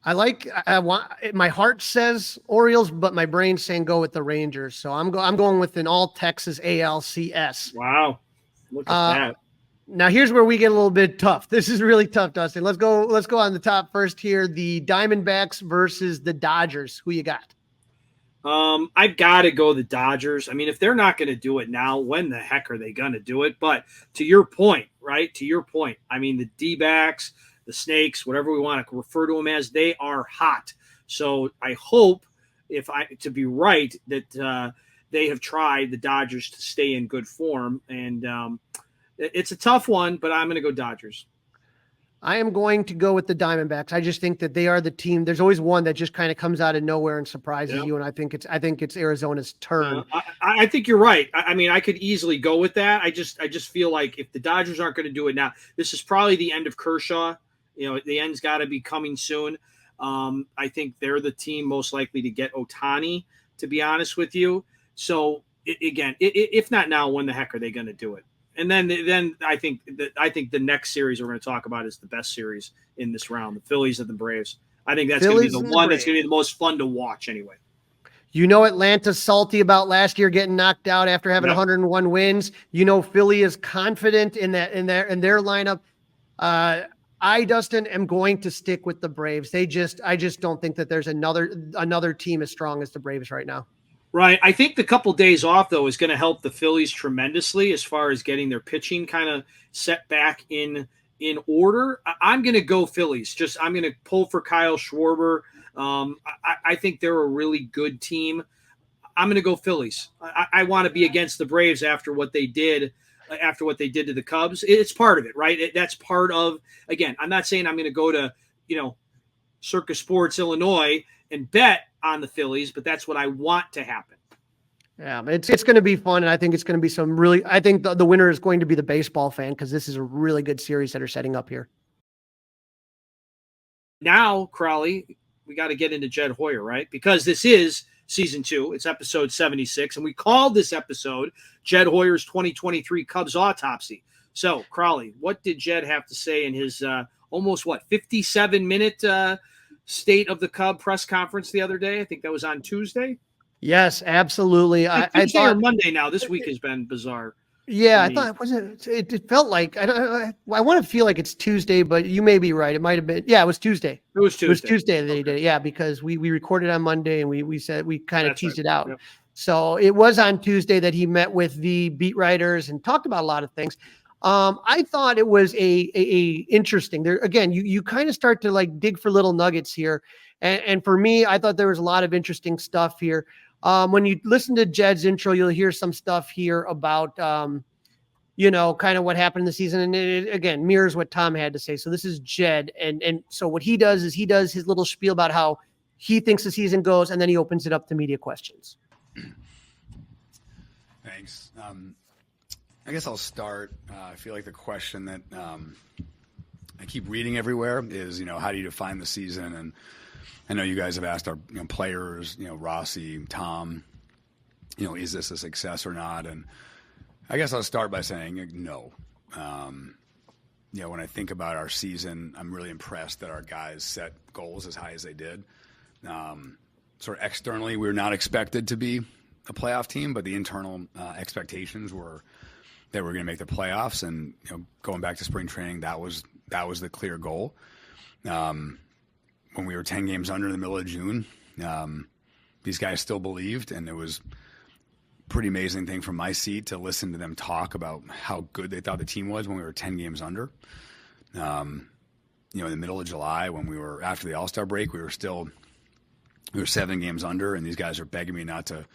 My heart says Orioles, but my brain's saying go with the Rangers. So I'm going with an all Texas ALCS. Wow. Look at that. Now here's where we get a little bit tough. This is really tough, Dustin. Let's go on the top first here. The Diamondbacks versus the Dodgers. Who you got? I've got to go the Dodgers. I mean, if they're not going to do it now, when the heck are they going to do it? But to your point, right? To your point, I mean, the D-backs, the Snakes, whatever we want to refer to them as, they are hot. So I hope, to be right, that they have tried the Dodgers to stay in good form. And it's a tough one, but I'm going to go Dodgers. I am going to go with the Diamondbacks. I just think that they are the team. There's always one that just kind of comes out of nowhere and surprises you. And I think it's Arizona's turn. I think you're right. I mean, I could easily go with that. I just feel like if the Dodgers aren't going to do it now, this is probably the end of Kershaw. The end's got to be coming soon. I think they're the team most likely to get Ohtani, to be honest with you. So again, if not now, when the heck are they going to do it? And then I think the next series we're going to talk about is the best series in this round, the Phillies and the Braves. I think that's going to be the one that's going to be the most fun to watch anyway. Atlanta's salty about last year getting knocked out after having 101 wins. Philly is confident in their lineup. Dustin, am going to stick with the Braves. I just don't think that there's another team as strong as the Braves right now. Right. I think the couple days off, though, is going to help the Phillies tremendously as far as getting their pitching kind of set back in order. I'm going to go Phillies. I'm going to pull for Kyle Schwarber. I think they're a really good team. I'm going to go Phillies. I want to be against the Braves after what they did to the Cubs. It's part of it, right? That's part of, again, I'm not saying I'm going to go to, Circus Sports Illinois and bet on the Phillies, but that's what I want to happen. Yeah, it's going to be fun, and I think it's going to be I think the winner is going to be the baseball fan, because this is a really good series that are setting up here. Now, Crawly, we got to get into Jed Hoyer, right? Because this is season 2. It's episode 76, and we called this episode Jed Hoyer's 2023 Cubs autopsy. So, Crawly, what did Jed have to say in his almost 57-minute State of the Cub press conference the other day? I think that was on Tuesday. Yes, absolutely. I thought Monday now. This week has been bizarre. Yeah, I thought it felt like I want to feel like it's Tuesday, but you may be right. It might have been. Yeah, it was Tuesday. It was Tuesday that he did it. Yeah, because we recorded on Monday and we said we kind of teased it out. Yep. So it was on Tuesday that he met with the beat writers and talked about a lot of things. I thought it was a interesting there. Again, you kind of start to like dig for little nuggets here. And for me, I thought there was a lot of interesting stuff here. When you listen to Jed's intro, you'll hear some stuff here about, kind of what happened in the season. And it, again, mirrors what Tom had to say. So this is Jed. And so what he does is he does his little spiel about how he thinks the season goes, and then he opens it up to media questions. Thanks. I guess I'll start. I feel like the question that I keep reading everywhere is, how do you define the season? And I know you guys have asked our players, Rossi, Tom, is this a success or not? And I guess I'll start by saying no. When I think about our season, I'm really impressed that our guys set goals as high as they did. Sort of externally, we were not expected to be a playoff team, but the internal expectations were that we're going to make the playoffs. And going back to spring training, that was the clear goal. When we were 10 games under in the middle of June, these guys still believed, and it was a pretty amazing thing from my seat to listen to them talk about how good they thought the team was when we were 10 games under. In the middle of July, when we were after the All-Star break, we were 7 games under, and these guys are begging me not to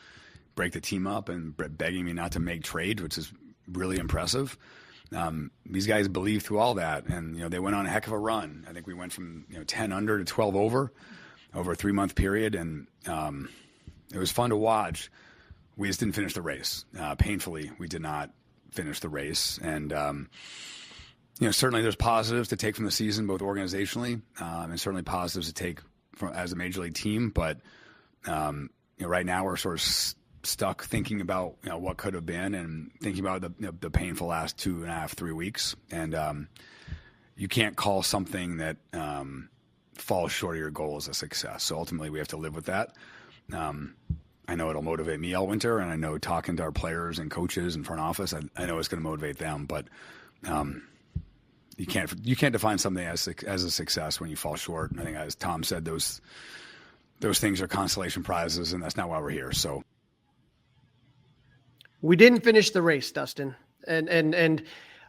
break the team up and begging me not to make trades, which is really impressive. These guys believed through all that, and they went on a heck of a run. I think we went from 10 under to 12 over a 3-month period, and it was fun to watch. We just didn't finish the race. Painfully, we did not finish the race, and certainly there's positives to take from the season, both organizationally and certainly positives to take from as a major league team. But right now we're sort of stuck thinking about what could have been and thinking about the painful last 2.5-3 weeks, and you can't call something that falls short of your goal as a success. So ultimately we have to live with that. I know it'll motivate me all winter, and I know talking to our players and coaches and front office, I know it's going to motivate them, but you can't define something as a success when you fall short. I think, as Tom said, those things are consolation prizes, and that's not why we're here. So we didn't finish the race, Dustin. And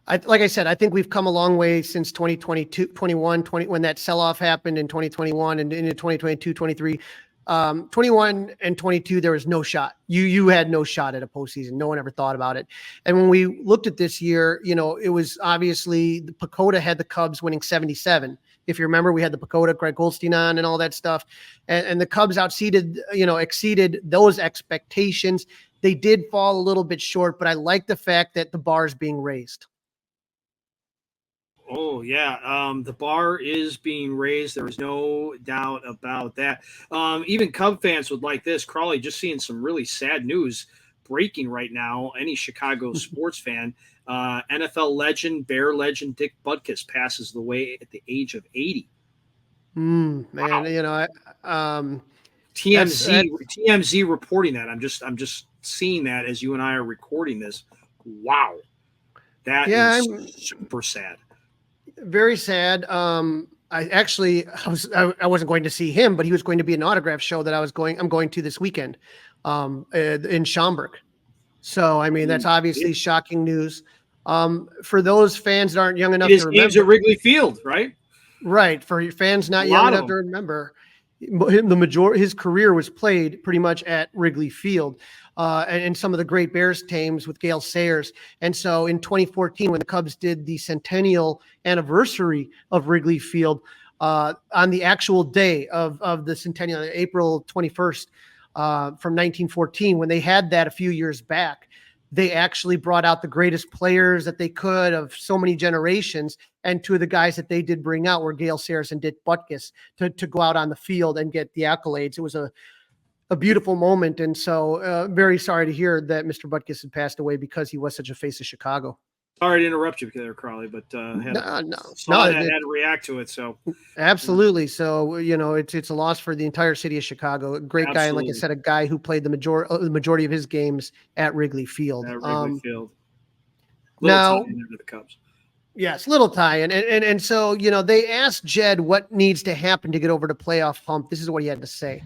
like I said, I think we've come a long way since 2022, 21, 20, when that sell-off happened in 2021 and into 2022, 23. 21 and 22, there was no shot. You had no shot at a postseason. No one ever thought about it. And when we looked at this year, it was obviously the Pacoda had the Cubs winning 77. If you remember, we had the Pacoda, Greg Goldstein on and all that stuff. And the Cubs exceeded those expectations. They did fall a little bit short, but I like the fact that the bar is being raised. Oh, yeah. The bar is being raised. There is no doubt about that. Even Cub fans would like this. Crawly, just seeing some really sad news breaking right now. Any Chicago sports fan, NFL legend, Bear legend Dick Butkus passes away at the age of 80. Man, wow. TMZ reporting that. I'm just seeing that as you and I are recording this. Wow. That is super sad. Very sad. I wasn't going to see him, but he was going to be an autograph show that I'm going to this weekend in Schaumburg. So, I mean, that's obviously shocking news. For those fans that aren't young enough to remember. Games at Wrigley Field, right? Right. For your fans not young enough to remember, his career was played pretty much at Wrigley Field. And some of the great Bears teams with Gale Sayers. And so in 2014, when the Cubs did the centennial anniversary of Wrigley Field, on the actual day of the centennial, April 21st, from 1914, when they had that a few years back, they actually brought out the greatest players that they could of so many generations. And two of the guys that they did bring out were Gale Sayers and Dick Butkus to go out on the field and get the accolades. It was a beautiful moment. And so very sorry to hear that Mr. Butkus had passed away because he was such a face of Chicago. Sorry to interrupt you there, Crawly, but had to react to it. So absolutely. So, it's a loss for the entire city of Chicago. A great guy. And like I said, a guy who played the majority of his games at Wrigley Field. Now, the Cubs. Yes, little tie-in. And so, they asked Jed what needs to happen to get over the playoff hump. This is what he had to say.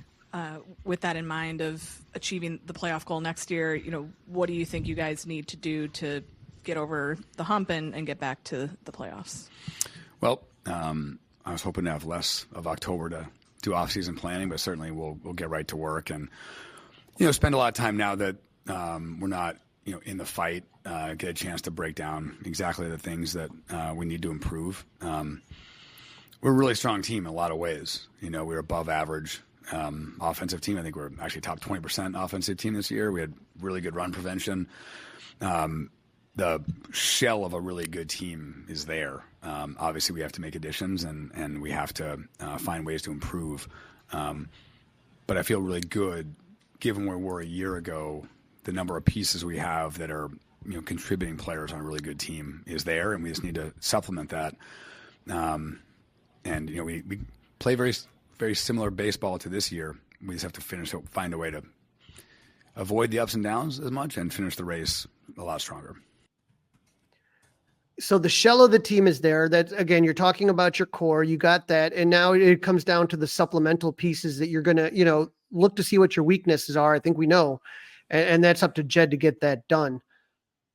With that in mind of achieving the playoff goal next year, what do you think you guys need to do to get over the hump and get back to the playoffs? Well, I was hoping to have less of October to do off-season planning, but certainly we'll get right to work and, spend a lot of time now that we're not, in the fight, get a chance to break down exactly the things that we need to improve. We're a really strong team in a lot of ways. We're above average offensive team. I think we're actually top 20% offensive team this year. We had really good run prevention. The shell of a really good team is there. Obviously, we have to make additions and we have to find ways to improve. But I feel really good, given where we were a year ago, the number of pieces we have that are contributing players on a really good team is there, and we just need to supplement that. We play very, very similar baseball to this year. We just have to find a way to avoid the ups and downs as much and finish the race a lot stronger. So the shell of the team is there. That, again, you're talking about your core. You got that. And now it comes down to the supplemental pieces that you're going to, look to see what your weaknesses are. I think we know. And that's up to Jed to get that done.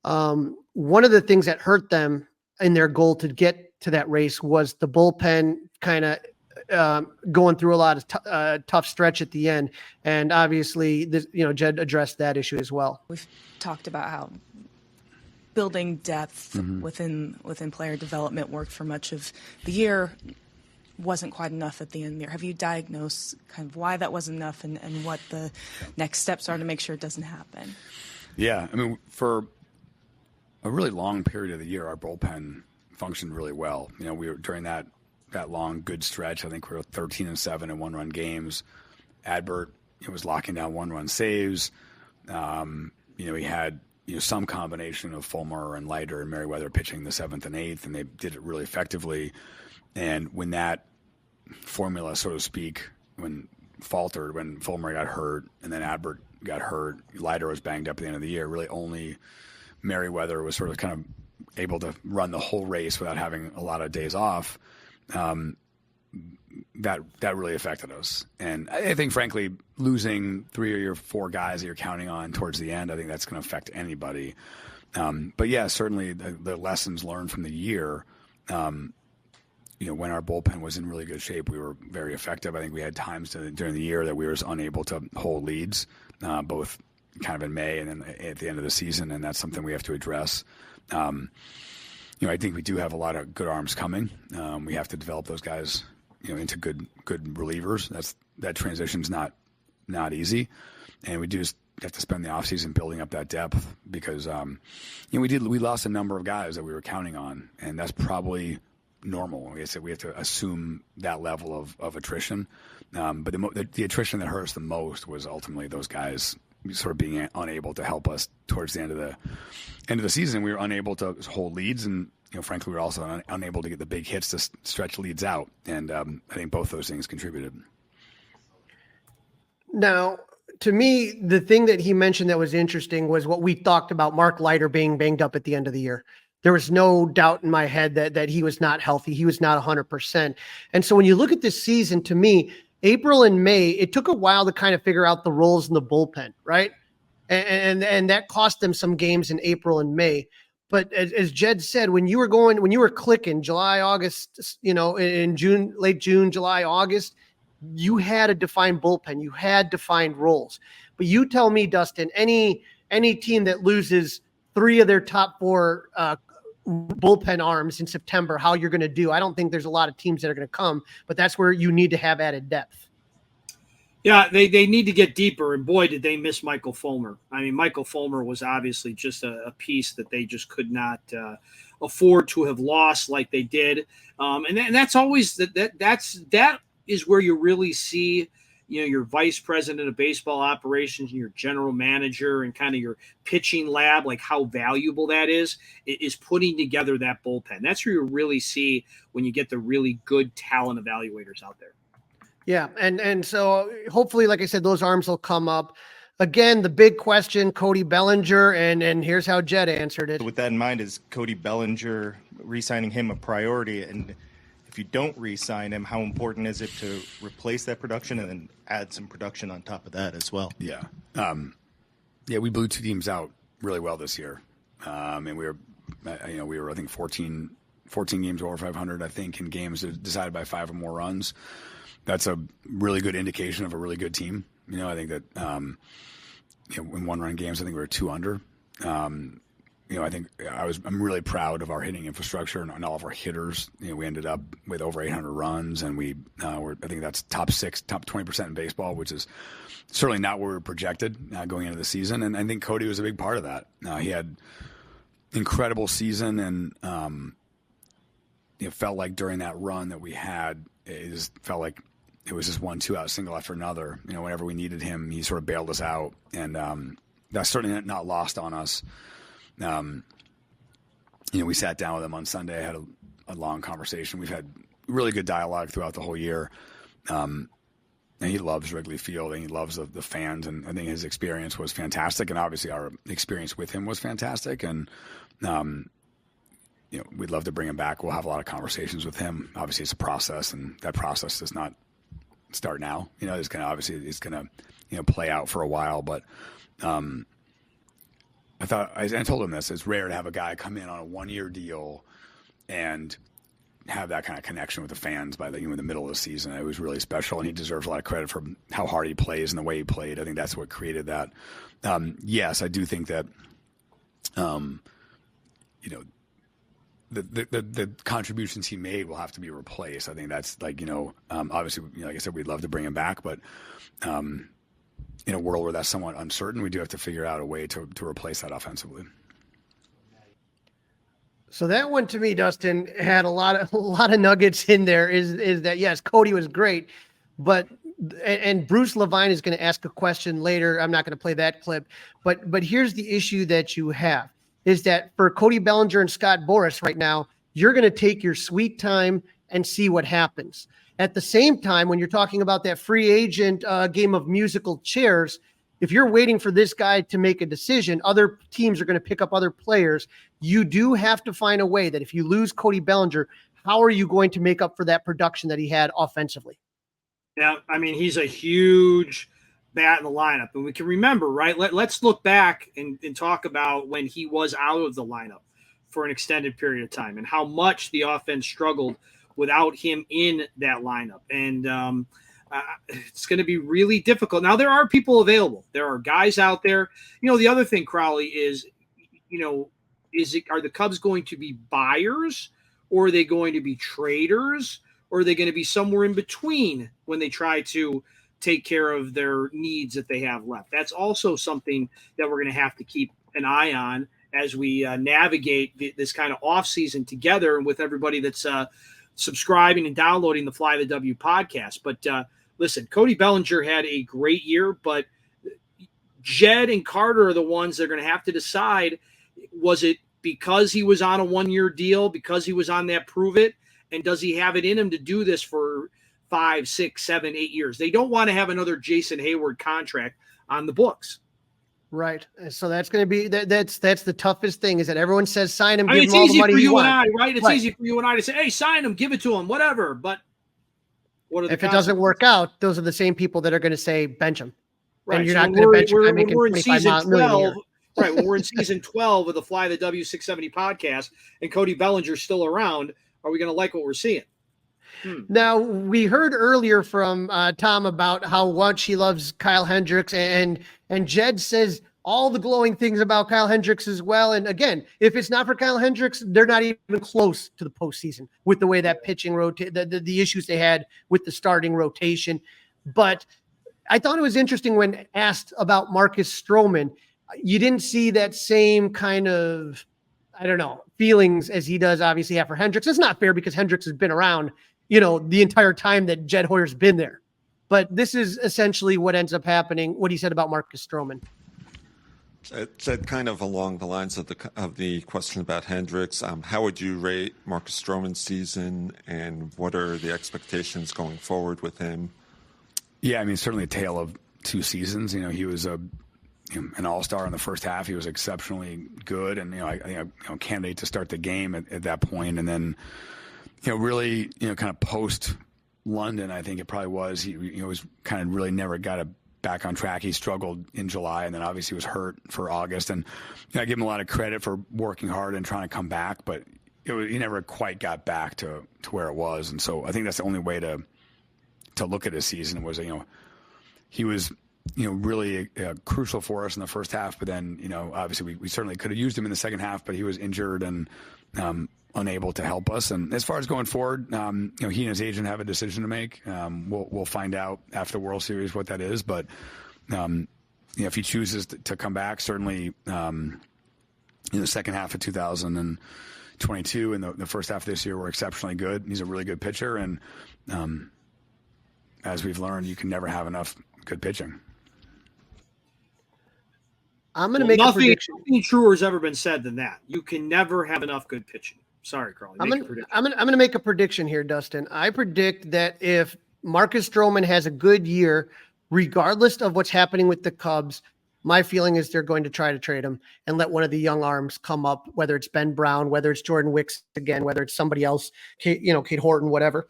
One of the things that hurt them in their goal to get to that race was the bullpen kind of going through a lot of tough stretch at the end. And obviously, Jed addressed that issue as well. We've talked about how building depth within player development worked for much of the year, wasn't quite enough at the end there. Have you diagnosed kind of why that wasn't enough and what the next steps are to make sure it doesn't happen? Yeah, I mean, for a really long period of the year, our bullpen functioned really well. We were during that long good stretch. I think we were 13-7 in one-run games. Adbert, was locking down one-run saves. He had some combination of Fulmer and Leiter and Merriweather pitching the 7th and 8th, and they did it really effectively. And when that formula, so to speak, when Fulmer got hurt and then Adbert got hurt, Leiter was banged up at the end of the year, really only Merriweather was sort of kind of able to run the whole race without having a lot of days off. That really affected us. And I think, frankly, losing 3 or 4 guys that you're counting on towards the end, I think that's going to affect anybody. But yeah, certainly the lessons learned from the year, when our bullpen was in really good shape, we were very effective. I think we had times during the year that we were unable to hold leads, both kind of in May and then at the end of the season, and that's something we have to address. I think we do have a lot of good arms coming. We have to develop those guys, into good relievers. That transition's not easy, and we do just have to spend the offseason building up that depth because we lost a number of guys that we were counting on, and that's probably normal. Like I said, we have to assume that level of attrition. But the attrition that hurt us the most was ultimately those guys sort of being unable to help us towards the end of the season. We were unable to hold leads, and frankly, we were also unable to get the big hits to stretch leads out. And I think both those things contributed. Now, to me, the thing that he mentioned that was interesting was what we talked about Mark Leiter being banged up at the end of the year. There was no doubt in my head that he was not healthy. He was not 100%. And so when you look at this season, to me, April and May, it took a while to kind of figure out the roles in the bullpen, right? And that cost them some games in April and May. But as Jed said, when you were clicking July, August, in June, late June, July, August, you had a defined bullpen. You had defined roles. But you tell me, Dustin, any team that loses 3 of their top 4 bullpen arms in September, how you're going to do. I don't think there's a lot of teams that are going to come, but that's where you need to have added depth. Yeah, they need to get deeper, and boy, did they miss Michael Fulmer. I mean, Michael Fulmer was obviously just a piece that they just could not afford to have lost like they did. And that's always that is where you really see your vice president of baseball operations and your general manager and kind of your pitching lab, like how valuable that is putting together that bullpen. That's where you really see when you get the really good talent evaluators out there. Yeah. And so hopefully, like I said, those arms will come up. Again, the big question, Cody Bellinger, and here's how Jed answered it. With that in mind, is Cody Bellinger, re-signing him a priority? And if you don't re-sign him, how important is it to replace that production and then add some production on top of that as well? Yeah. We blew 2 teams out really well this year. And we were, I think 14 games over 500, I think, in games decided by 5 or more runs. That's a really good indication of a really good team. I think that, in 1-run games, I think we were 2 under. I think I'm really proud of our hitting infrastructure and all of our hitters. We ended up with over 800 runs, and I think that's top 20% in baseball, which is certainly not where we were projected going into the season. And I think Cody was a big part of that. He had incredible season, and it felt like during that run that we had, it just felt like it was just 1-2 out single after another. Whenever we needed him, he sort of bailed us out, and that's certainly not lost on us. We sat down with him on Sunday, had a long conversation. We've had really good dialogue throughout the whole year. And he loves Wrigley Field, and he loves the fans. And I think his experience was fantastic. And obviously our experience with him was fantastic. And, we'd love to bring him back. We'll have a lot of conversations with him. Obviously it's a process, and that process does not start now. It's going to play out for a while, but, I told him this, it's rare to have a guy come in on a 1-year deal and have that kind of connection with the fans by the middle of the season. It was really special, and he deserves a lot of credit for how hard he plays and the way he played. I think that's what created that. Yes, I do think that, the contributions he made will have to be replaced. I think that's obviously, like I said, we'd love to bring him back, but, in a world where that's somewhat uncertain, we do have to figure out a way to replace that offensively. So that one, to me, Dustin, had a lot of nuggets in there. Is that, yes, Cody was great, but and Bruce Levine is going to ask a question later. I'm not going to play that clip, but here's the issue that you have is that for Cody Bellinger and Scott Boras right now, you're going to take your sweet time and see what happens. At the same time, when you're talking about that free agent game of musical chairs, if you're waiting for this guy to make a decision, other teams are going to pick up other players. You do have to find a way that if you lose Cody Bellinger, how are you going to make up for that production that he had offensively? Yeah, I mean, he's a huge bat in the lineup. And we can remember, right? Let's look back and talk about when he was out of the lineup for an extended period of time and how much the offense struggled without him in that lineup. And it's going to be really difficult. Now, there are people available. There are guys out there. The other thing, Crawly, is, are the Cubs going to be buyers, or are they going to be traders, or are they going to be somewhere in between when they try to take care of their needs that they have left? That's also something that we're going to have to keep an eye on as we navigate this kind of off season together, and with everybody that's subscribing and downloading the Fly the W podcast. But listen, Cody Bellinger had a great year, but Jed and Carter are the ones that are going to have to decide, was it because he was on a 1-year deal, because he was on that prove it, and does he have it in him to do this for 5, 6, 7, 8 years? They don't want to have another Jason Hayward contract on the books. Right. So that's going to be that's the toughest thing, is that everyone says sign him, give it's him all the easy money for you you and want. I, right? It's easy for you and I to say, hey, sign him, give it to him, whatever. But what are the if it doesn't work out, those are the same people that are going to say bench him. Right. And you're So not going to bench him by making we're in 25 season million a 12. year. Right. When we're in season 12 of the Fly the W670 podcast and Cody Bellinger's still around, are we going to like what we're seeing? Now, we heard earlier from Tom about how much he loves Kyle Hendricks, and Jed says all the glowing things about Kyle Hendricks as well. And again, if it's not for Kyle Hendricks, they're not even close to the postseason with the way that pitching the issues they had with the starting rotation. But I thought it was interesting when asked about Marcus Stroman, you didn't see that same kind of, feelings as he does obviously after Hendricks. It's not fair because Hendricks has been around, the entire time that Jed Hoyer's been there. But this is essentially what ends up happening, what he said about Marcus Stroman. It said kind of along the lines of the question about Hendricks. How would you rate Marcus Stroman's season, and what are the expectations going forward with him? Yeah, I mean, certainly a tale of two seasons. He was an all-star in the first half. He was exceptionally good, and I think a candidate to start the game at that point. And then, really, kind of post London, I think it probably was. He was kind of really never got back on track. He struggled in July, and then obviously was hurt for August. And I give him a lot of credit for working hard and trying to come back, but he never quite got back to where it was. And so I think that's the only way to look at his season was, he was, really crucial for us in the first half. But then, obviously we certainly could have used him in the second half, but he was injured and unable to help us. And as far as going forward, he and his agent have a decision to make. We'll find out after the World Series what that is. But if he chooses to come back, certainly in the second half of 2022 and the first half of this year were exceptionally good. He's a really good pitcher, and as we've learned, you can never have enough good pitching. I'm going to make a prediction. Nothing truer has ever been said than that. You can never have enough good pitching. Sorry, Crawly. I'm going to make a prediction here, Dustin. I predict that if Marcus Stroman has a good year, regardless of what's happening with the Cubs, my feeling is they're going to try to trade him and let one of the young arms come up, whether it's Ben Brown, whether it's Jordan Wicks again, whether it's somebody else, Kate Horton, whatever.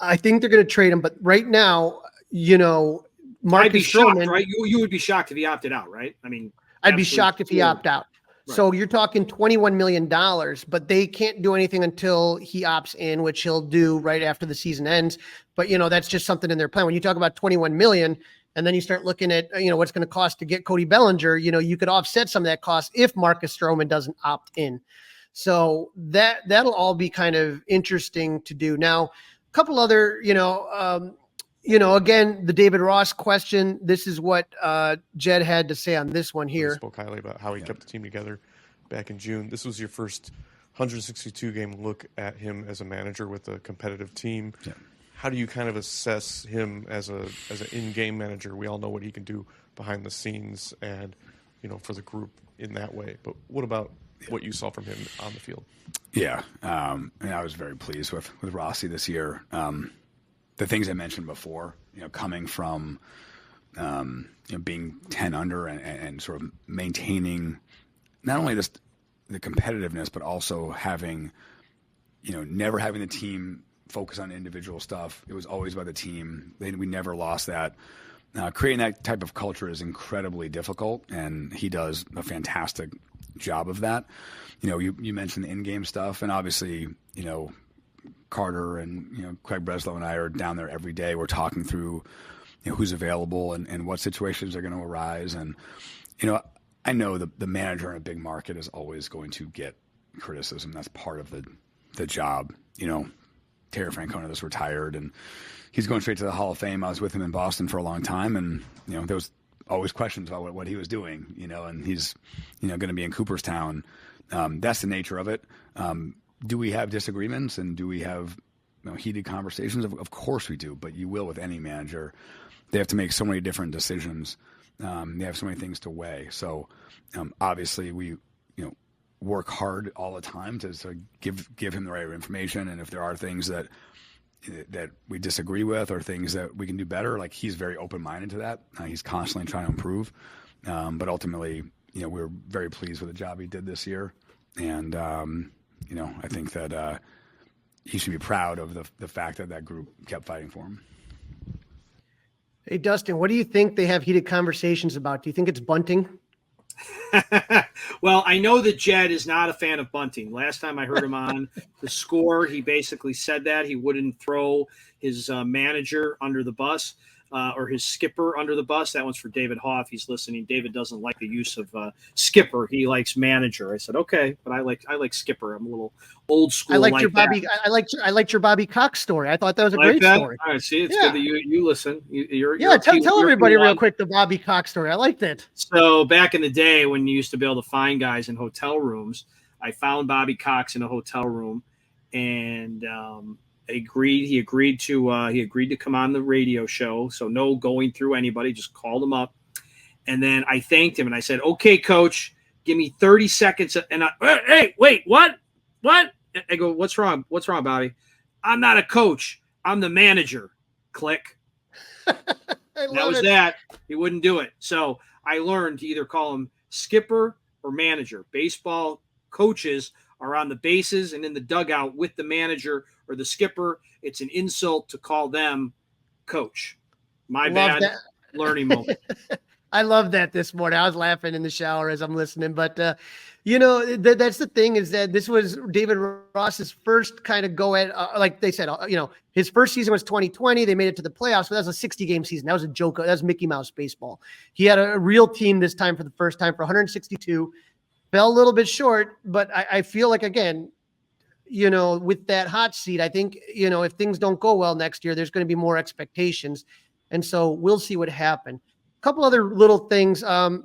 I think they're going to trade him. But right now, Marcus Stroman, shocked, right? You would be shocked if he opted out, right? I mean, I'd be shocked if he opted out. Right. So you're talking $21 million, but they can't do anything until he opts in, which he'll do right after the season ends. But, that's just something in their plan. When you talk about $21 million and then you start looking at, what's going to cost to get Cody Bellinger, you could offset some of that cost if Marcus Stroman doesn't opt in. So that'll all be kind of interesting to do. Now, a couple other, again, the David Ross question. This is what Jed had to say on this one here. He spoke highly about how he kept the team together back in June. This was your first 162-game look at him as a manager with a competitive team. Yeah. How do you kind of assess him as an in-game manager? We all know what he can do behind the scenes and, for the group in that way. But what about what you saw from him on the field? Yeah, and I was very pleased with Rossi this year. The things I mentioned before, coming from, being 10 under and sort of maintaining not only just the competitiveness, but also having, never having the team focus on individual stuff. It was always about the team. We never lost that. Creating that type of culture is incredibly difficult, and he does a fantastic job of that. You mentioned the in-game stuff, and obviously, Carter and Craig Breslow and I are down there every day. We're talking through who's available and what situations are going to arise. And I know the manager in a big market is always going to get criticism. That's part of the job. Terry Francona just retired and he's going straight to the Hall of Fame. I was with him in Boston for a long time, and there was always questions about what he was doing. And he's going to be in Cooperstown. That's the nature of it. Do we have disagreements and do we have heated conversations? Of course we do, but you will with any manager. They have to make so many different decisions. They have so many things to weigh. So obviously we work hard all the time to give him the right information. And if there are things that we disagree with or things that we can do better, like he's very open-minded to that. He's constantly trying to improve. But ultimately, we're very pleased with the job he did this year. And, I think that he should be proud of the fact that group kept fighting for him. Hey, Dustin, what do you think they have heated conversations about? Do you think it's bunting? Well, I know that Jed is not a fan of bunting. Last time I heard him on the Score, he basically said that he wouldn't throw his manager under the bus or his skipper under the bus. That one's for David Hoff. He's listening. David doesn't like the use of skipper. He likes manager. I said, okay, but I like skipper. I'm a little old school. I liked your Bobby Cox story. I thought that was a great story. All right, see, it's good that you listen. Tell everybody real quick the Bobby Cox story. I liked it. So back in the day when you used to be able to find guys in hotel rooms, I found Bobby Cox in a hotel room, and he agreed to come on the radio show. So no going through anybody, just called him up. And then I thanked him and I said, okay, coach, give me 30 seconds. And hey, wait, what? I go, what's wrong? What's wrong, Bobby? I'm not a coach. I'm the manager. Click. That. He wouldn't do it. So I learned to either call him skipper or manager. Baseball coaches are on the bases and in the dugout with the manager or the skipper. It's an insult to call them coach. My bad. Learning moment. I love that this morning. I was laughing in the shower as I'm listening, but that's the thing is that this was David Ross's first kind of go at, like they said, his first season was 2020. They made it to the playoffs, but that was a 60-game season. That was a joke. That was Mickey Mouse baseball. He had a real team this time for the first time for 162. Fell a little bit short, but I feel like, again, with that hot seat, I think, if things don't go well next year, there's going to be more expectations. And so we'll see what happens. A couple other little things. Jed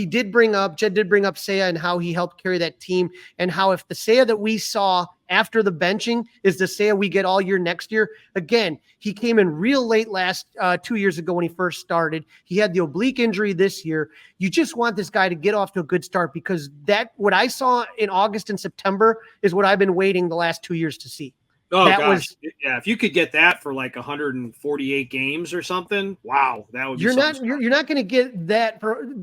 did bring up Seiya and how he helped carry that team, and how if the Seiya that we saw after the benching is the Seiya we get all year next year. Again, he came in real late last 2 years ago when he first started. He had the oblique injury this year. You just want this guy to get off to a good start, because what I saw in August and September is what I've been waiting the last 2 years to see. Oh, gosh. If you could get that for like 148 games or something, wow, that would be you're not going to get that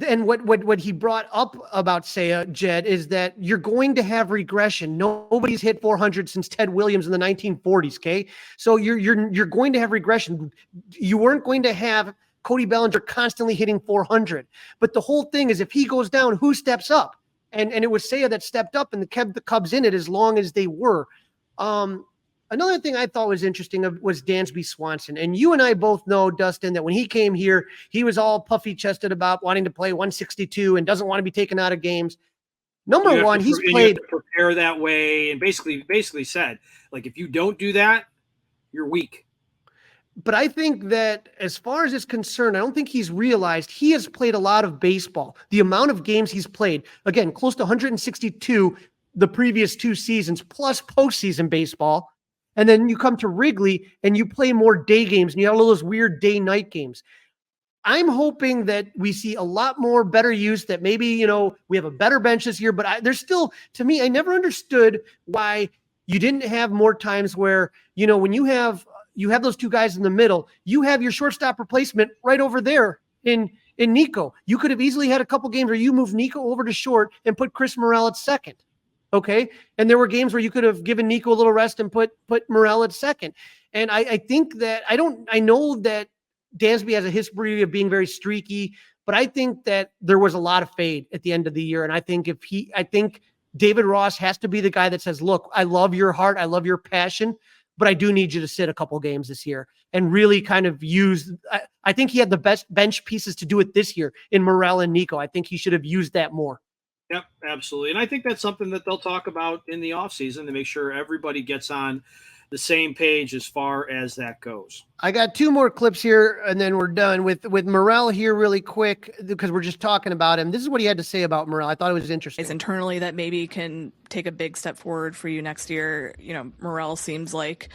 and what he brought up about Seiya, Jed, is that you're going to have regression. Nobody's hit 400 since Ted Williams in the 1940s, okay? So you're going to have regression. You weren't going to have Cody Bellinger constantly hitting 400. But the whole thing is, if he goes down, who steps up? And it was Seiya that stepped up and kept the Cubs in it as long as they were. Another thing I thought was interesting was Dansby Swanson. And you and I both know, Dustin, that when he came here, he was all puffy-chested about wanting to play 162 and doesn't want to be taken out of games. Number one, he's played – prepare that way, and basically said, like, if you don't do that, you're weak. But I think that as far as it's concerned, I don't think he's realized he has played a lot of baseball. The amount of games he's played, again, close to 162 the previous 2 seasons, plus postseason baseball. And then you come to Wrigley and you play more day games and you have all those weird day-night games. I'm hoping that we see a lot more better use, that maybe, we have a better bench this year, but there's still, to me, I never understood why you didn't have more times where, when you have those 2 guys in the middle, you have your shortstop replacement right over there in Nico. You could have easily had a couple games where you moved Nico over to short and put Chris Morel at second. Okay. And there were games where you could have given Nico a little rest and put Morel at second. And I think that I know that Dansby has a history of being very streaky, but I think that there was a lot of fade at the end of the year. And I think David Ross has to be the guy that says, look, I love your heart. I love your passion, but I do need you to sit a couple games this year and really kind of use, I think he had the best bench pieces to do it this year in Morel and Nico. I think he should have used that more. Yep, absolutely. And I think that's something that they'll talk about in the offseason to make sure everybody gets on the same page as far as that goes. I got two more clips here, and then we're done with Morel here really quick because we're just talking about him. This is what he had to say about Morel. I thought it was interesting. Internally that maybe can take a big step forward for you next year. You know, Morel seems like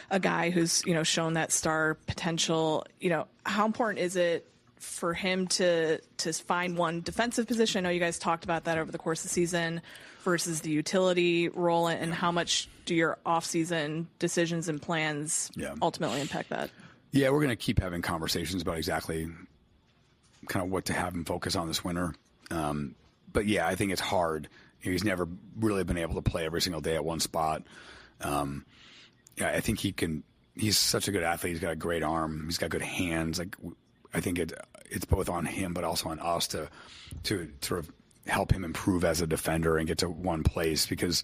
a guy who's, you know, shown that star potential. You know, how important is it for him to find one defensive position? I know you guys talked about that over the course of the season versus the utility role, and how much do your off-season decisions and plans ultimately impact that? Yeah, we're going to keep having conversations about exactly kind of what to have him focus on this winter. But yeah, I think it's hard. He's never really been able to play every single day at one spot. Yeah, I think he's such a good athlete. He's got a great arm. He's got good hands. Like, I think it's both on him, but also on us to sort of help him improve as a defender and get to one place, because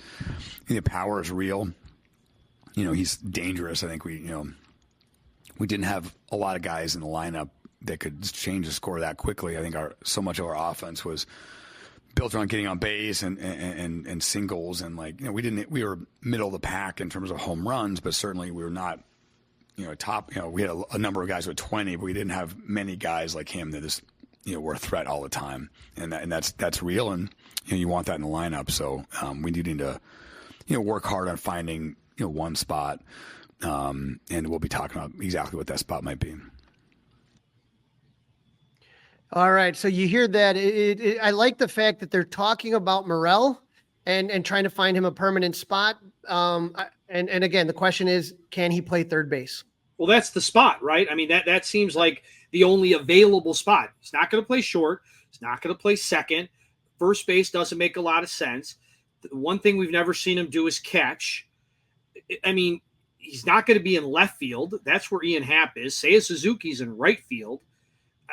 the power is real. You know, he's dangerous. I think we didn't have a lot of guys in the lineup that could change the score that quickly. I think so much of our offense was built around getting on base and singles, and we were middle of the pack in terms of home runs, but certainly we were not top. We had a number of guys with 20, but we didn't have many guys like him that just were a threat all the time, and that's real, and you want that in the lineup. So we do need to work hard on finding one spot, and we'll be talking about exactly what that spot might be. All right, so you hear that. I like the fact that they're talking about Morel and trying to find him a permanent spot. And again, the question is, can he play third base? Well, that's the spot, right? I mean, that seems like the only available spot. He's not going to play short. He's not going to play second. First base doesn't make a lot of sense. The one thing we've never seen him do is catch. I mean, he's not going to be in left field. That's where Ian Happ is. Seiya Suzuki's in right field.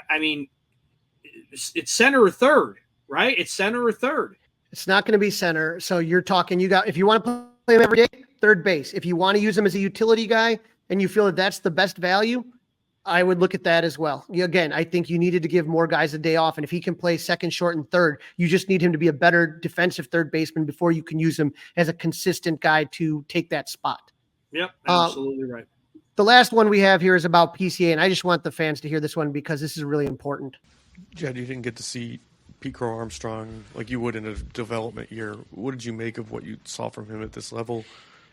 I mean, it's center or third, right? It's center or third. It's not going to be center. So you're talking, if you want to play him every day, third base. If you want to use him as a utility guy and you feel that that's the best value, I would look at that as well. Again, I think you needed to give more guys a day off. And if he can play second, short, and third, you just need him to be a better defensive third baseman before you can use him as a consistent guy to take that spot. Yep, absolutely right. The last one we have here is about PCA, and I just want the fans to hear this one because this is really important. Jed, you didn't get to see Pete Crow-Armstrong like you would in a development year. What did you make of what you saw from him at this level?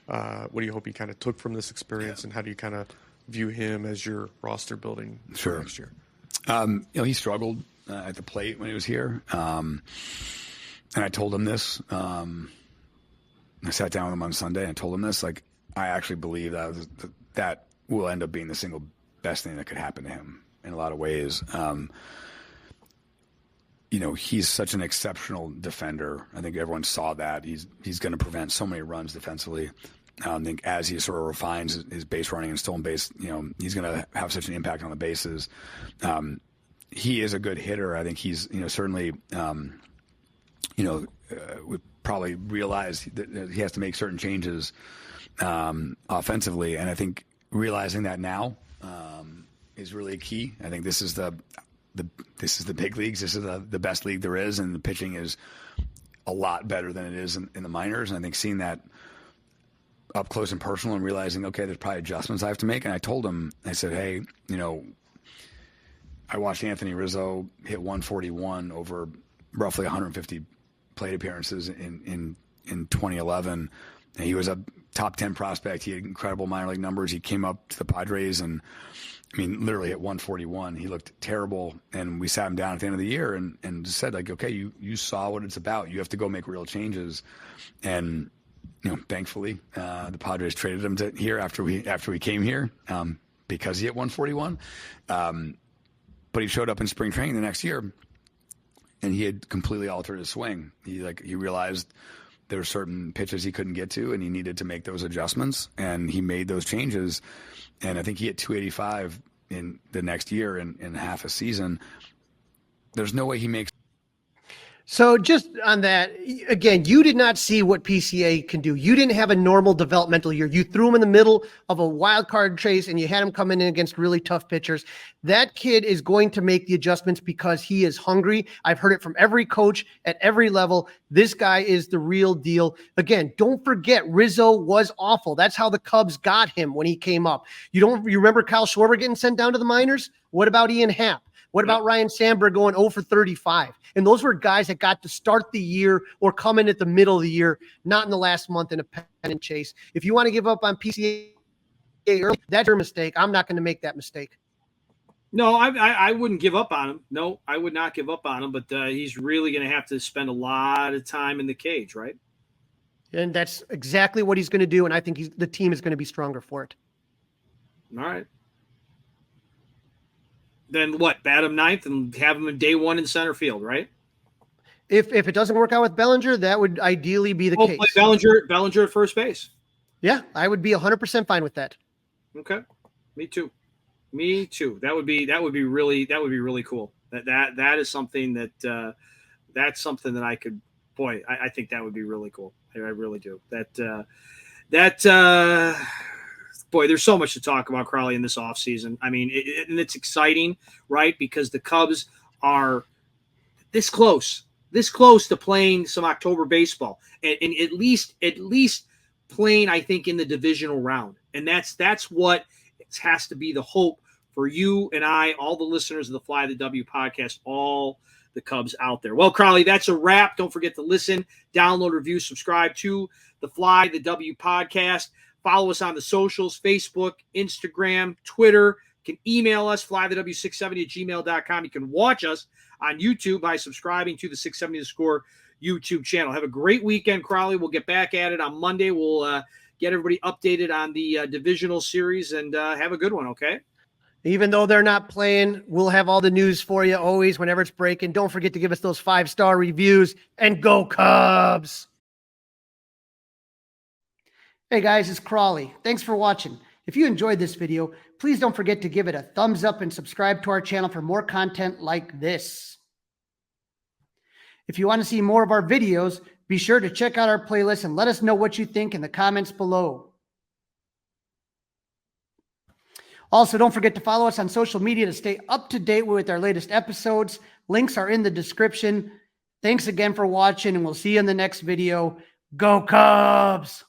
What do you hope he kind of took from this experience, and how do you kind of view him as your roster building for next year? He struggled at the plate when he was here. And I told him this. I sat down with him on Sunday and told him this. Like, I actually believe that will end up being the single best thing that could happen to him in a lot of ways. He's such an exceptional defender. I think everyone saw that. He's going to prevent so many runs defensively. I think as he sort of refines his base running and stolen base, he's going to have such an impact on the bases. He is a good hitter. I think he's, certainly, would probably realize that he has to make certain changes offensively. And I think realizing that now is really key. I think this is the big leagues. This is the best league there is, and the pitching is a lot better than it is in the minors. And I think seeing that up close and personal and realizing, okay, there's probably adjustments I have to make. And I told him, I said, hey, I watched Anthony Rizzo hit 141 over roughly 150 plate appearances in 2011. And he was a top 10 prospect. He had incredible minor league numbers. He came up to the Padres and, literally at 141, he looked terrible. And we sat him down at the end of the year and just said, like, okay, you saw what it's about. You have to go make real changes. And, thankfully, the Padres traded him to here after we came here because he hit 141. But he showed up in spring training the next year, and he had completely altered his swing. He realized there were certain pitches he couldn't get to, and he needed to make those adjustments, and he made those changes. And I think he hit 285 in the next year in half a season. There's no way he makes. So just on that, again, you did not see what PCA can do. You didn't have a normal developmental year. You threw him in the middle of a wild card chase and you had him come in against really tough pitchers. That kid is going to make the adjustments because he is hungry. I've heard it from every coach at every level. This guy is the real deal. Again, don't forget Rizzo was awful. That's how the Cubs got him when he came up. You remember Kyle Schwarber getting sent down to the minors? What about Ian Happ? What about Ryan Sandberg going 0 for 35? And those were guys that got to start the year or come in at the middle of the year, not in the last month in a pennant chase. If you want to give up on PCA early, that's your mistake. I'm not going to make that mistake. No, I wouldn't give up on him. No, I would not give up on him, but he's really going to have to spend a lot of time in the cage, right? And that's exactly what he's going to do, and I think the team is going to be stronger for it. All right. Then what? Bat him ninth and have him in day one in center field, right? If it doesn't work out with Bellinger, that would ideally be the case. Play Bellinger at first base. Yeah, I would be 100% fine with that. Okay, me too. That would be really cool. That is something that that's something that I could. Boy, I think that would be really cool. I really do. Boy, there's so much to talk about, Crawly, in this offseason. I mean, and it's exciting, right? Because the Cubs are this close to playing some October baseball, and at least playing, I think, in the divisional round. And that's what has to be the hope for you and I, all the listeners of the Fly the W podcast, all the Cubs out there. Well, Crawly, that's a wrap. Don't forget to listen, download, review, subscribe to the Fly the W podcast. Follow us on the socials, Facebook, Instagram, Twitter. You can email us, flythew670@gmail.com. You can watch us on YouTube by subscribing to the 670 The Score YouTube channel. Have a great weekend, Crawly. We'll get back at it on Monday. We'll get everybody updated on the divisional series, and have a good one, okay? Even though they're not playing, we'll have all the news for you always whenever it's breaking. Don't forget to give us those 5-star reviews, and go Cubs! Hey guys, it's Crawly. Thanks for watching. If you enjoyed this video, please don't forget to give it a thumbs up and subscribe to our channel for more content like this. If you want to see more of our videos, be sure to check out our playlist and let us know what you think in the comments below. Also, don't forget to follow us on social media to stay up to date with our latest episodes. Links are in the description. Thanks again for watching, and we'll see you in the next video. Go Cubs!